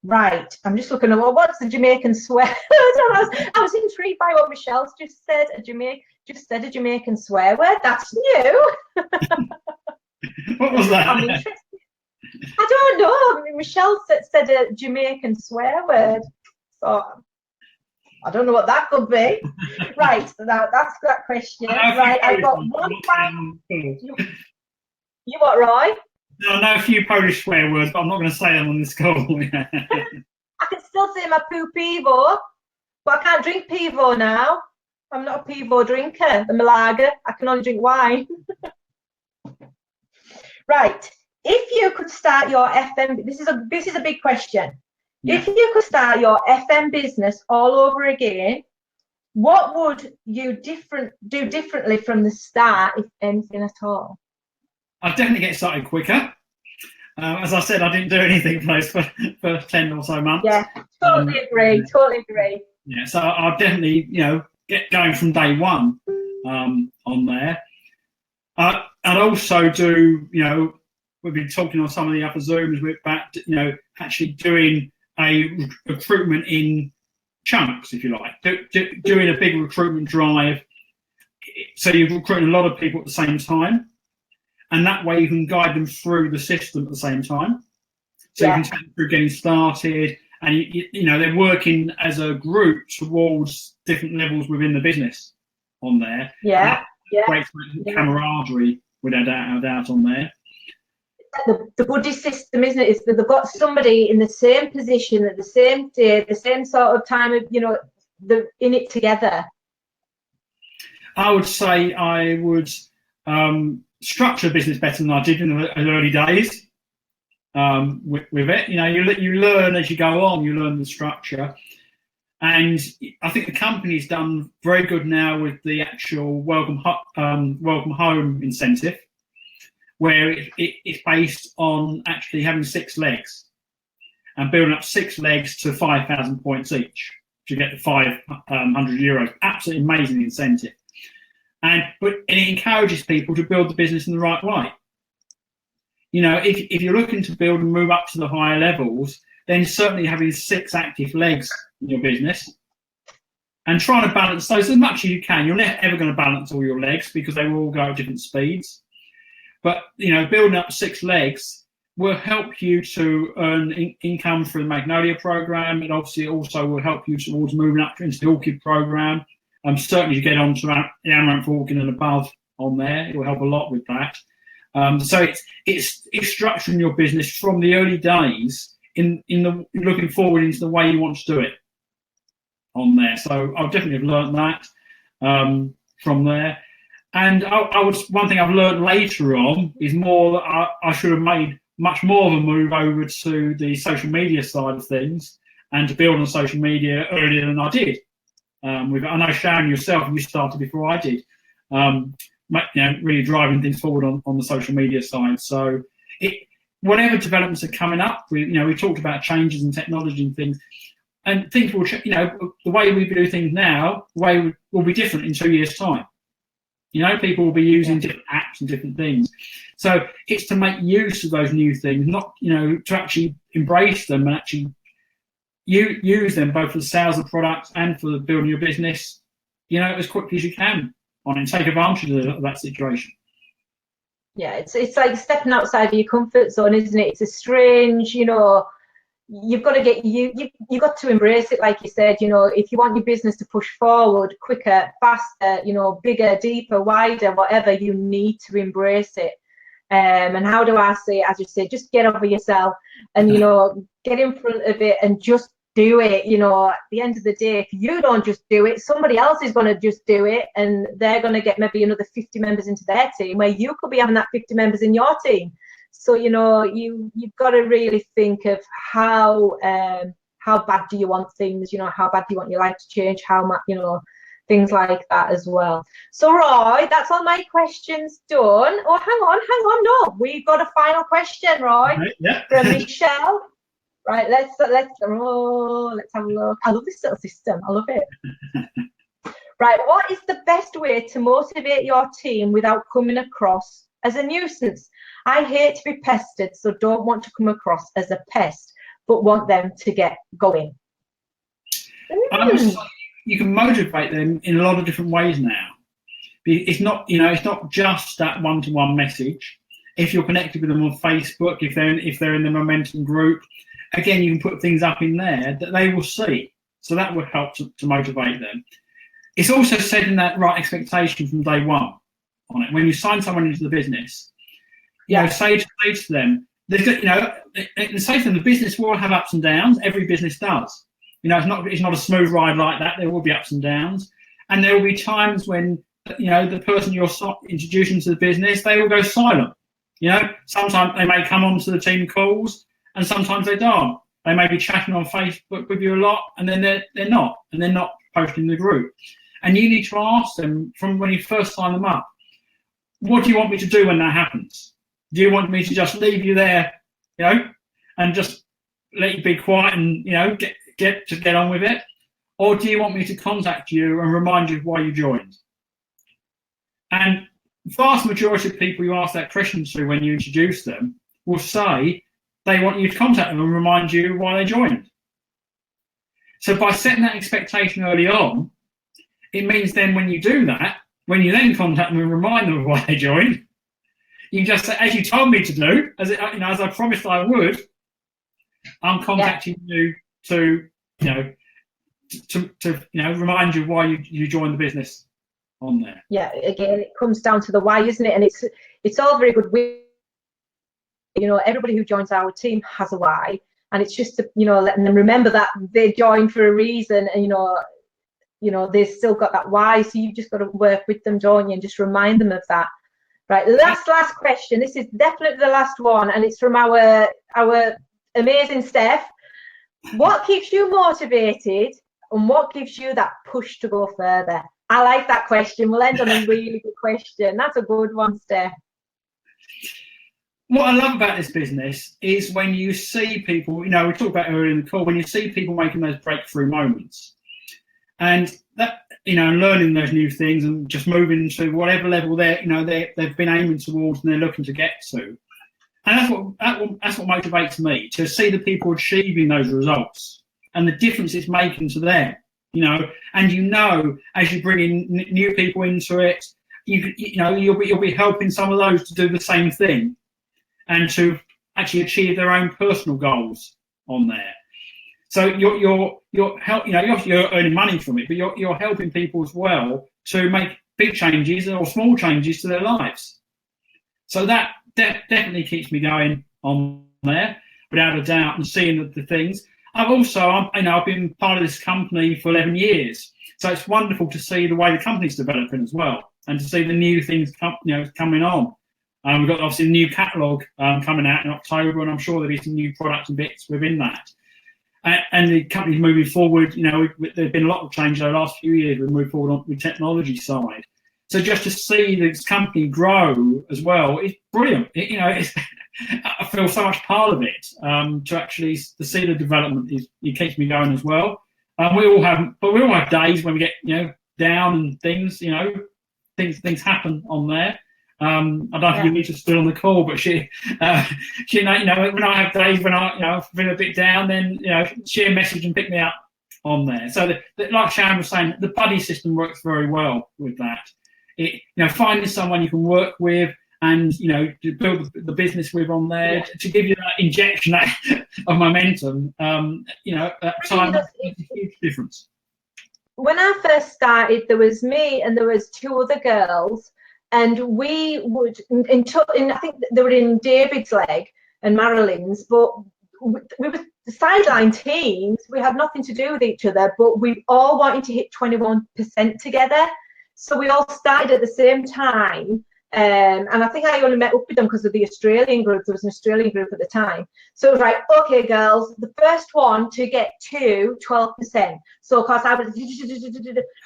Right, I'm just looking at what's the Jamaican swear. I was intrigued by what Michelle's just said. A Jamaican swear word. That's new. What was that? I'm interested. I don't know. I mean, Michelle said a Jamaican swear word, so I don't know what that could be. Right, so that's that question. Right, I've got one final. You what, Roy? No, I know a few Polish swear words, but I'm not going to say them on this call. I can still say my poo pivo, but I can't drink pivo now. I'm not a pivo drinker. The Malaga. I can only drink wine. Right. If you could start your FM, this is a big question. Yeah. If you could start your FM business all over again, what would you do differently from the start, if anything at all? I'd definitely get started quicker. As I said, I didn't do anything for those first 10 or so months. Yeah, totally agree. Totally agree. Yeah, so I'd definitely, you know, get going from day one on there. I'd also do, you know, we've been talking on some of the other Zooms about, you know, actually doing a recruitment in chunks, if you like, doing a big recruitment drive. So you're recruiting a lot of people at the same time. And that way you can guide them through the system at the same time. So you can take them through getting started, and you know, they're working as a group towards different levels within the business on there. Yeah, great camaraderie, without a doubt, on there. The buddy system, isn't it? Is that they've got somebody in the same position at the same day, the same sort of time of, you know, they're in it together. I would say I would structure a business better than I did in the early days with it. You know, you learn as you go on, you learn the structure. And I think the company's done very good now with the actual welcome home incentive, where it's based on actually having 6 legs and building up 6 legs to 5,000 points each to get the €500. Absolutely amazing incentive. But it encourages people to build the business in the right way. You know, if you're looking to build and move up to the higher levels, then certainly having 6 active legs in your business and trying to balance those as much as you can. You're never ever going to balance all your legs because they will all go at different speeds. But, you know, building up 6 legs will help you to earn income through the Magnolia program. And obviously it also will help you towards moving up into the Orchid program. Certainly to get on to the Amaranth Orchid and above on there, it will help a lot with that. So it's structuring your business from the early days in the looking forward into the way you want to do it on there. So I'll definitely have learned that from there. And one thing I've learned later on is more that I should have made much more of a move over to the social media side of things and to build on social media earlier than I did. I know Sharon yourself, you started before I did, you know, really driving things forward on the social media side. So whatever developments are coming up, we talked about changes in technology and things will, you know, the way we do things now, the way will be different in 2 years' time. You know, people will be using different apps and different things. So it's to make use of those new things, not, you know, to actually embrace them and actually use them both for the sales of products and for building your business, you know, as quickly as you can on and take advantage of that situation. Yeah, it's like stepping outside of your comfort zone, isn't it? It's a strange, you know, you've got to you've got to embrace it, like you said. You know, if you want your business to push forward quicker, faster, you know, bigger, deeper, wider, whatever, you need to embrace it. And how do I say it? As you say, just get over yourself and, you know, get in front of it and just do it. You know, at the end of the day, if you don't just do it, somebody else is going to just do it, and they're going to get maybe another 50 members into their team, where you could be having that 50 members in your team. So, you know, you've got to really think of how bad do you want things, you know, how bad do you want your life to change, how much, you know, things like that as well. So, Roy, that's all my questions done. Oh, hang on. No, we've got a final question, Roy, yeah. from Michelle. Right, let's have a look. I love this little system. I love it. Right, what is the best way to motivate your team without coming across as a nuisance? I hate to be pestered, so don't want to come across as a pest, but want them to get going. I would say you can motivate them in a lot of different ways now. It's not, it's not just that one-to-one message. If you're connected with them on Facebook, if they're in the Momentum group, again, you can put things up in there that they will see. So that would help to motivate them. It's also setting that right expectation from day one on it. When you sign someone into the business, say to them, and say to them, the business will have ups and downs. Every business does. It's not a smooth ride like that. There will be ups and downs, and there will be times when the person you're introducing to the business, they will go silent. Sometimes they may come onto the team calls, and sometimes they don't. They may be chatting on Facebook with you a lot, and then they're not posting in the group. And you need to ask them from when you first sign them up, what do you want me to do when that happens? Do you want me to just leave you there, and just let you be quiet and get on with it, or do you want me to contact you and remind you of why you joined? And the vast majority of people you ask that question to when you introduce them will say they want you to contact them and remind you why they joined. So by setting that expectation early on, it means then when you do that, when you then contact them and remind them of why they joined, you just say, as you told me to do, as I promised I would, I'm contacting you to remind you why you joined the business on there. Yeah, again, it comes down to the why, isn't it? And it's all very good. Everybody who joins our team has a why, and it's just letting them remember that they joined for a reason, and they've still got that why. So you've just got to work with them, don't you, and just remind them of that. Right, last question. This is definitely the last one, and it's from our amazing Steph. What keeps you motivated, and what gives you that push to go further? I like that question. We'll end on a really good question. That's a good one, Steph. What I love about this business is when you see people, we talked about earlier in the call, when you see people making those breakthrough moments, and that, learning those new things and just moving to whatever level they've been aiming towards and they're looking to get to. And that's what motivates me, to see the people achieving those results and the difference it's making to them. And as you bring in new people into it, you'll be helping some of those to do the same thing and to actually achieve their own personal goals on there. So you're earning money from it, but you're helping people as well to make big changes or small changes to their lives. So that definitely keeps me going on there, without a doubt, and seeing the things. I've been part of this company for 11 years, so it's wonderful to see the way the company's developing as well, and to see the new things coming on. We've got obviously a new catalogue coming out in October, and I'm sure there'll be some new products and bits within that. And the company's moving forward. There's been a lot of change over the last few years. We've moved forward on the technology side. So just to see this company grow as well is brilliant. I feel so much part of it. To see the development it keeps me going as well. We all have days when we get down and things. Things happen on there. I don't know if Anita's still on the call, but she when I have days when I feel a bit down, then she'll message and pick me up on there. So like Sharon was saying, the buddy system works very well with that. Finding someone you can work with and to build the business with on there to give you that injection of momentum. That time makes a huge difference. When I first started, there was me and there was two other girls. And we would, I think they were in David's leg and Marilyn's, but we were the sideline teams. We had nothing to do with each other, but we all wanted to hit 21% together. So we all started at the same time, And I think I only met up with them because of the Australian group. There was an Australian group at the time. So it was like, okay, girls, the first one to get to 12%. So, of course, I was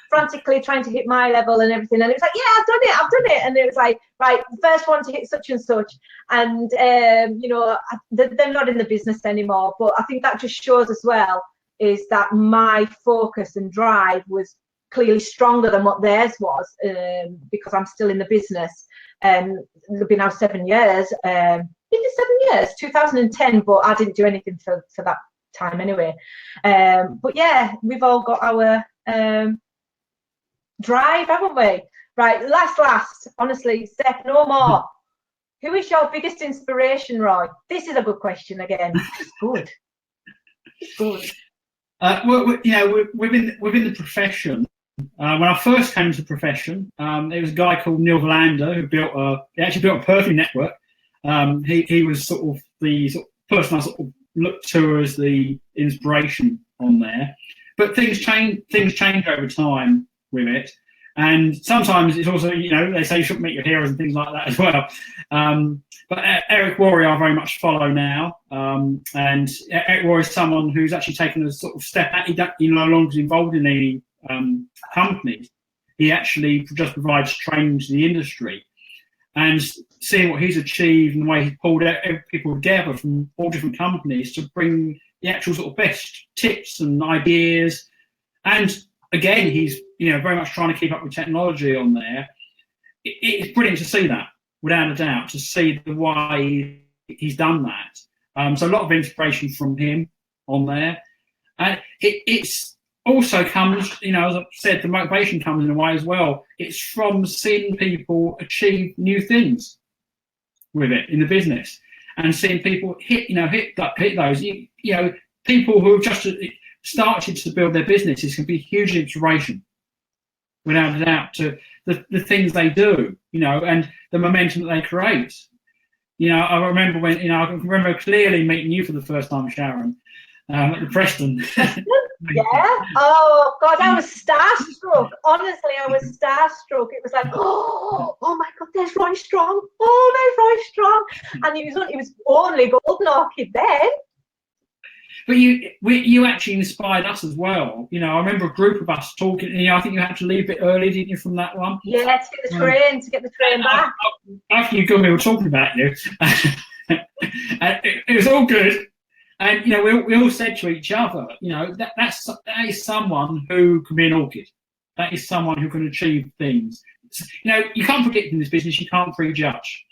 frantically trying to hit my level and everything. And it was like, yeah, I've done it. And it was like, right, the first one to hit such and such. And, you know, they're not in the business anymore. But I think that just shows as well is that my focus and drive was clearly stronger than what theirs was, because I'm still in the business. It'll be now 7 years. Been 7 years, 2010, but I didn't do anything for that time anyway. But yeah, we've all got our drive, haven't we? Right, last, honestly, Steph, no more. Who is your biggest inspiration, Roy? This is a good question again. It's good. It's good. Well, you know, within the profession, when I first came to the profession, there was a guy called Neil Valander who actually built a perfume network. He was sort of the person I sort of looked to as the inspiration on there. But things change over time with it. And sometimes it's also, you know, they say you shouldn't meet your heroes and things like that as well. But Eric Worre I very much follow now. And Eric Worre is someone who's actually taken a sort of step out. He no longer is involved in any companies. He actually just provides training to the industry. And seeing what he's achieved and the way he's pulled people together from all different companies to bring the actual sort of best tips and ideas. And again, he's, you know, very much trying to keep up with technology on there. It's brilliant to see that, without a doubt, to see the way he's done that. So a lot of inspiration from him on there. And it's also comes, you know, as I said, the motivation comes in a way as well. It's from seeing people achieve new things with it in the business and seeing people hit those. You know, people who have just started to build their businesses can be huge inspiration, without a doubt, to the things they do, you know, and the momentum that they create. You know, I remember when, you know, I can remember clearly meeting you for the first time, Sharon, at the Preston. Yeah. Oh God, I was starstruck. Honestly, I was starstruck. It was like, oh my God, there's Roy Strong. Oh, there's Roy Strong. And it was only Golden Orchid then. But you actually inspired us as well. You know, I remember a group of us talking. You know, I think you had to leave a bit early, didn't you, from that one? Yeah, to get the train back. After you got, we were talking about you. It was all good. And, you know, we all said to each other, you know, that is someone who can be an orchid. That is someone who can achieve things. You know, you can't predict in this business. You can't prejudge.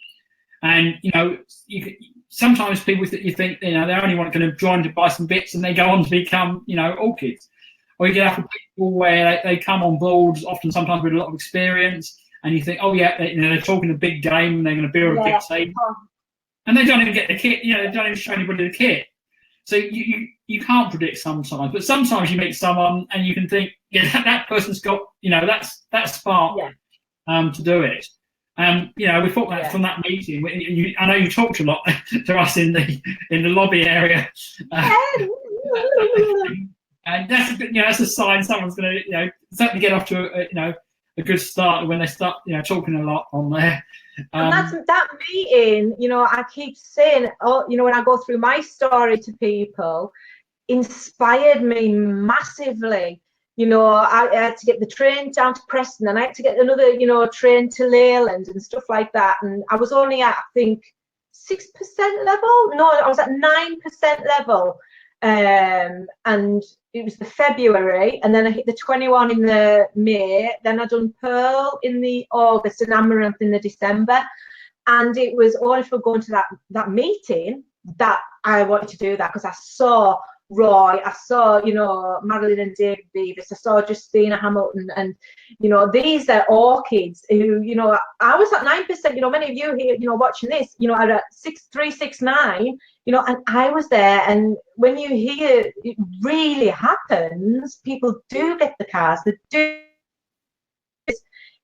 And, you know, sometimes people that you think, you know, they're only going to join to buy some bits and they go on to become, you know, orchids. Or you get up with people where they come on board, often sometimes with a lot of experience, and you think, oh yeah, you know, they're talking a big game and they're going to build a big team. And they don't even get the kit, you know, they don't even show anybody the kit. So you can't predict sometimes, but sometimes you meet someone and you can think, yeah, that person's got, you know, that spark to do it. You know, we thought that from that meeting. I know you talked a lot to us in the lobby area, and that's a good, you know, that's a sign someone's going to, you know, certainly get off to a good start when they start, you know, talking a lot on there. And that meeting, you know, I keep saying, oh, you know, when I go through my story to people, inspired me massively. You know, I had to get the train down to Preston and I had to get another, you know, train to Leyland and stuff like that. And I was only at, I think, 6% level. No, I was at 9% level. And it was the February, and then I hit the 21 in the May, then I done Pearl in the August and Amaranth in the December. And it was only for going to that meeting that I wanted to do that, because I saw Roy, I saw, you know, Marilyn and David Beavis, I saw Justina Hamilton, and, you know, these are orchids who, you know, I was at 9%, you know, many of you here, you know, watching this, you know, are at 6.369, you know, and I was there. And when you hear it really happens, people do get the cars, they do.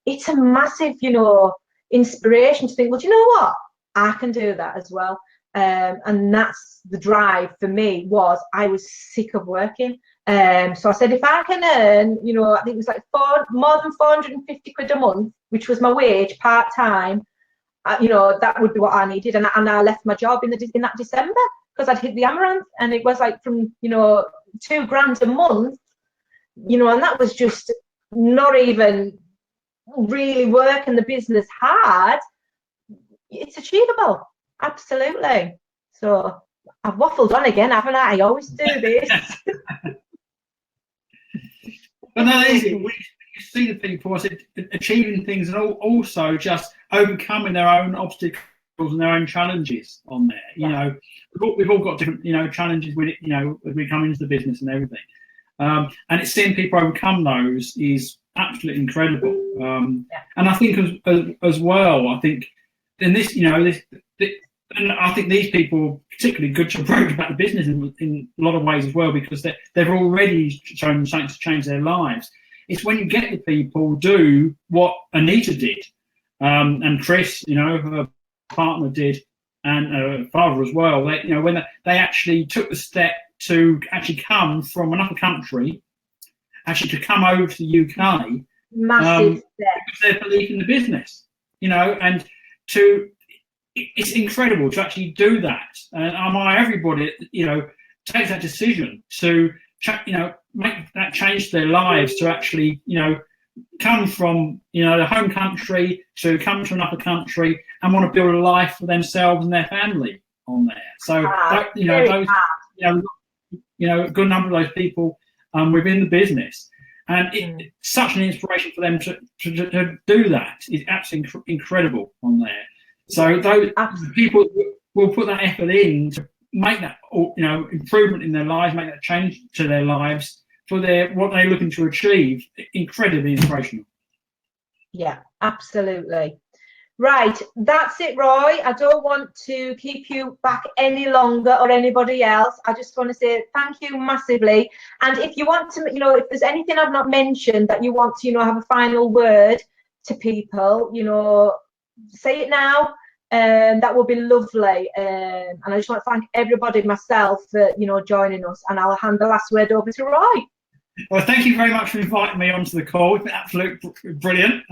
It's a massive, you know, inspiration to think, well, do you know what? I can do that as well. And that's the drive for me. Was I was sick of working, so I said, if I can earn, you know, I think it was like more than 450 quid a month, which was my wage part-time, you know, that would be what I needed. And I left my job in that December because I'd hit the amaranth, and it was like from, you know, £2,000 a month, you know, and that was just not even really working the business hard. It's achievable, absolutely. So I've waffled on again, haven't I? I always do this. But no, that is it. You see the people, I said, achieving things, and also just overcoming their own obstacles and their own challenges on there. You know, we've all got different, you know, challenges with it, you know, as we come into the business and everything. And it's seeing people overcome those is absolutely incredible. And I think as well, I think in this, you know, and I think these people particularly good to approach about the business in a lot of ways as well, because they've already shown something to change their lives. It's when you get the people do what Anita did, and Chris, you know, her partner did, and her father as well. They, you know, when they actually took the step to actually come from another country, actually to come over to the UK, massive step, because they believe in the business, you know, and it's incredible to actually do that. And everybody, you know, takes that decision to, you know, make that change their lives, to actually, you know, come from, you know, their home country to come to another country and want to build a life for themselves and their family on there. So, you know, those, you know, a good number of those people within the business. And it's such an inspiration for them to do that. It's absolutely incredible on there. So those people will put that effort in to make that, you know, improvement in their lives, make that change to their lives for what they're looking to achieve. Incredibly inspirational. Yeah, absolutely. Right, that's it, Roy. I don't want to keep you back any longer, or anybody else. I just want to say thank you massively. And if you want to, you know, if there's anything I've not mentioned that you want to, you know, have a final word to people, you know, say it now. That would be lovely. And I just want to thank everybody, myself, for, you know, joining us. And I'll hand the last word over to Roy. Well, thank you very much for inviting me onto the call. It's been absolutely brilliant.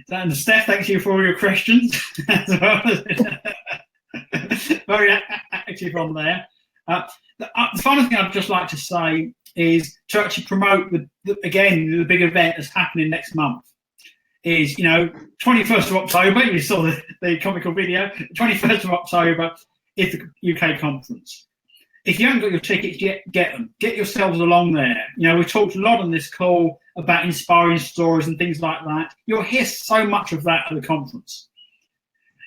And Steph, thank you for all your questions as well. Very active on there. The final thing I'd just like to say is to actually promote the big event that's happening next month. Is, you know, 21st of October, you saw the comical video, 21st of October is the UK conference. If you haven't got your tickets yet, get them. Get yourselves along there. You know, we talked a lot on this call about inspiring stories and things like that. You'll hear so much of that at the conference.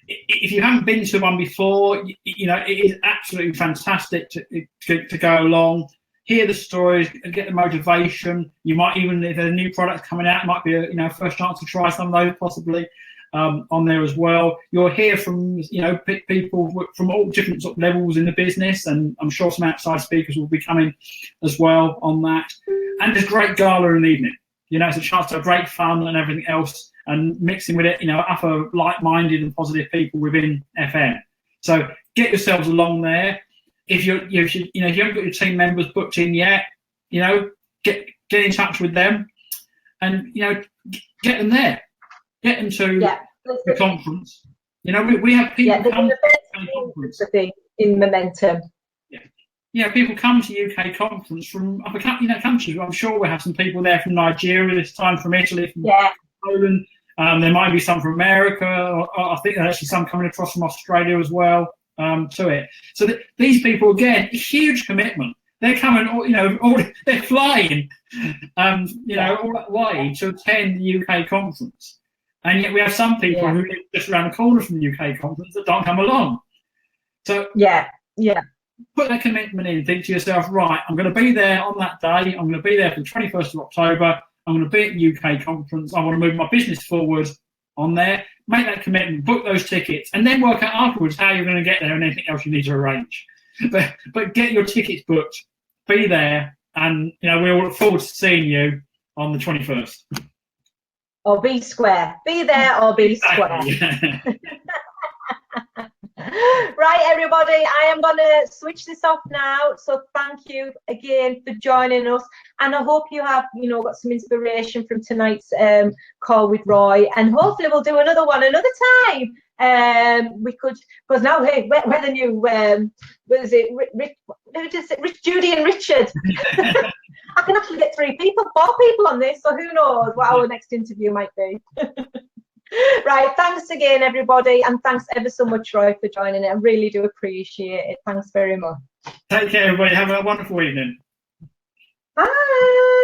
If you haven't been to one before, you know, it is absolutely fantastic to go along, hear the stories, and get the motivation. You might even, if there are new products coming out, it might be a first chance to try some of those possibly on there as well. You'll hear from, you know, people from all different sort of levels in the business, and I'm sure some outside speakers will be coming as well on that. And there's great gala in the evening. You know, it's a chance to have great fun and everything else, and mixing with it, you know, other like-minded and positive people within FM. So get yourselves along there. If you haven't got your team members booked in yet, you know, get in touch with them, and, you know, get them there, get them to the conference. You know, we have people come to the conference in momentum. Yeah, people come to UK conference from other countries. I'm sure we'll have some people there from Nigeria this time, from Italy, from Poland. There might be some from America, or I think there's actually some coming across from Australia as well. To it. So these people, again, huge commitment. They're coming, they're flying, all that way to attend the UK conference. And yet we have some people who live just around the corner from the UK conference that don't come along. So put that commitment in. Think to yourself, right, I'm going to be there on that day. I'm going to be there for the 21st of October. I'm going to be at the UK conference. I want to move my business forward on there. Make that commitment, book those tickets, and then work out afterwards how you're going to get there and anything else you need to arrange. But get your tickets booked, be there, and, you know, we'll look forward to seeing you on the 21st. Or be square. Be there or be square. Right, everybody, I am going to switch this off now. So thank you again for joining us. And I hope you have, you know, got some inspiration from tonight's call with Roy. And hopefully we'll do another one another time. We could, because now, hey, we're the new, what is it, Rich, Judy and Richard. I can actually get 4 people on this, so who knows what our next interview might be. Right, thanks again, everybody, and thanks ever so much, Roy, for joining it. I really do appreciate it. Thanks very much. Take care, everybody. Have a wonderful evening. Bye.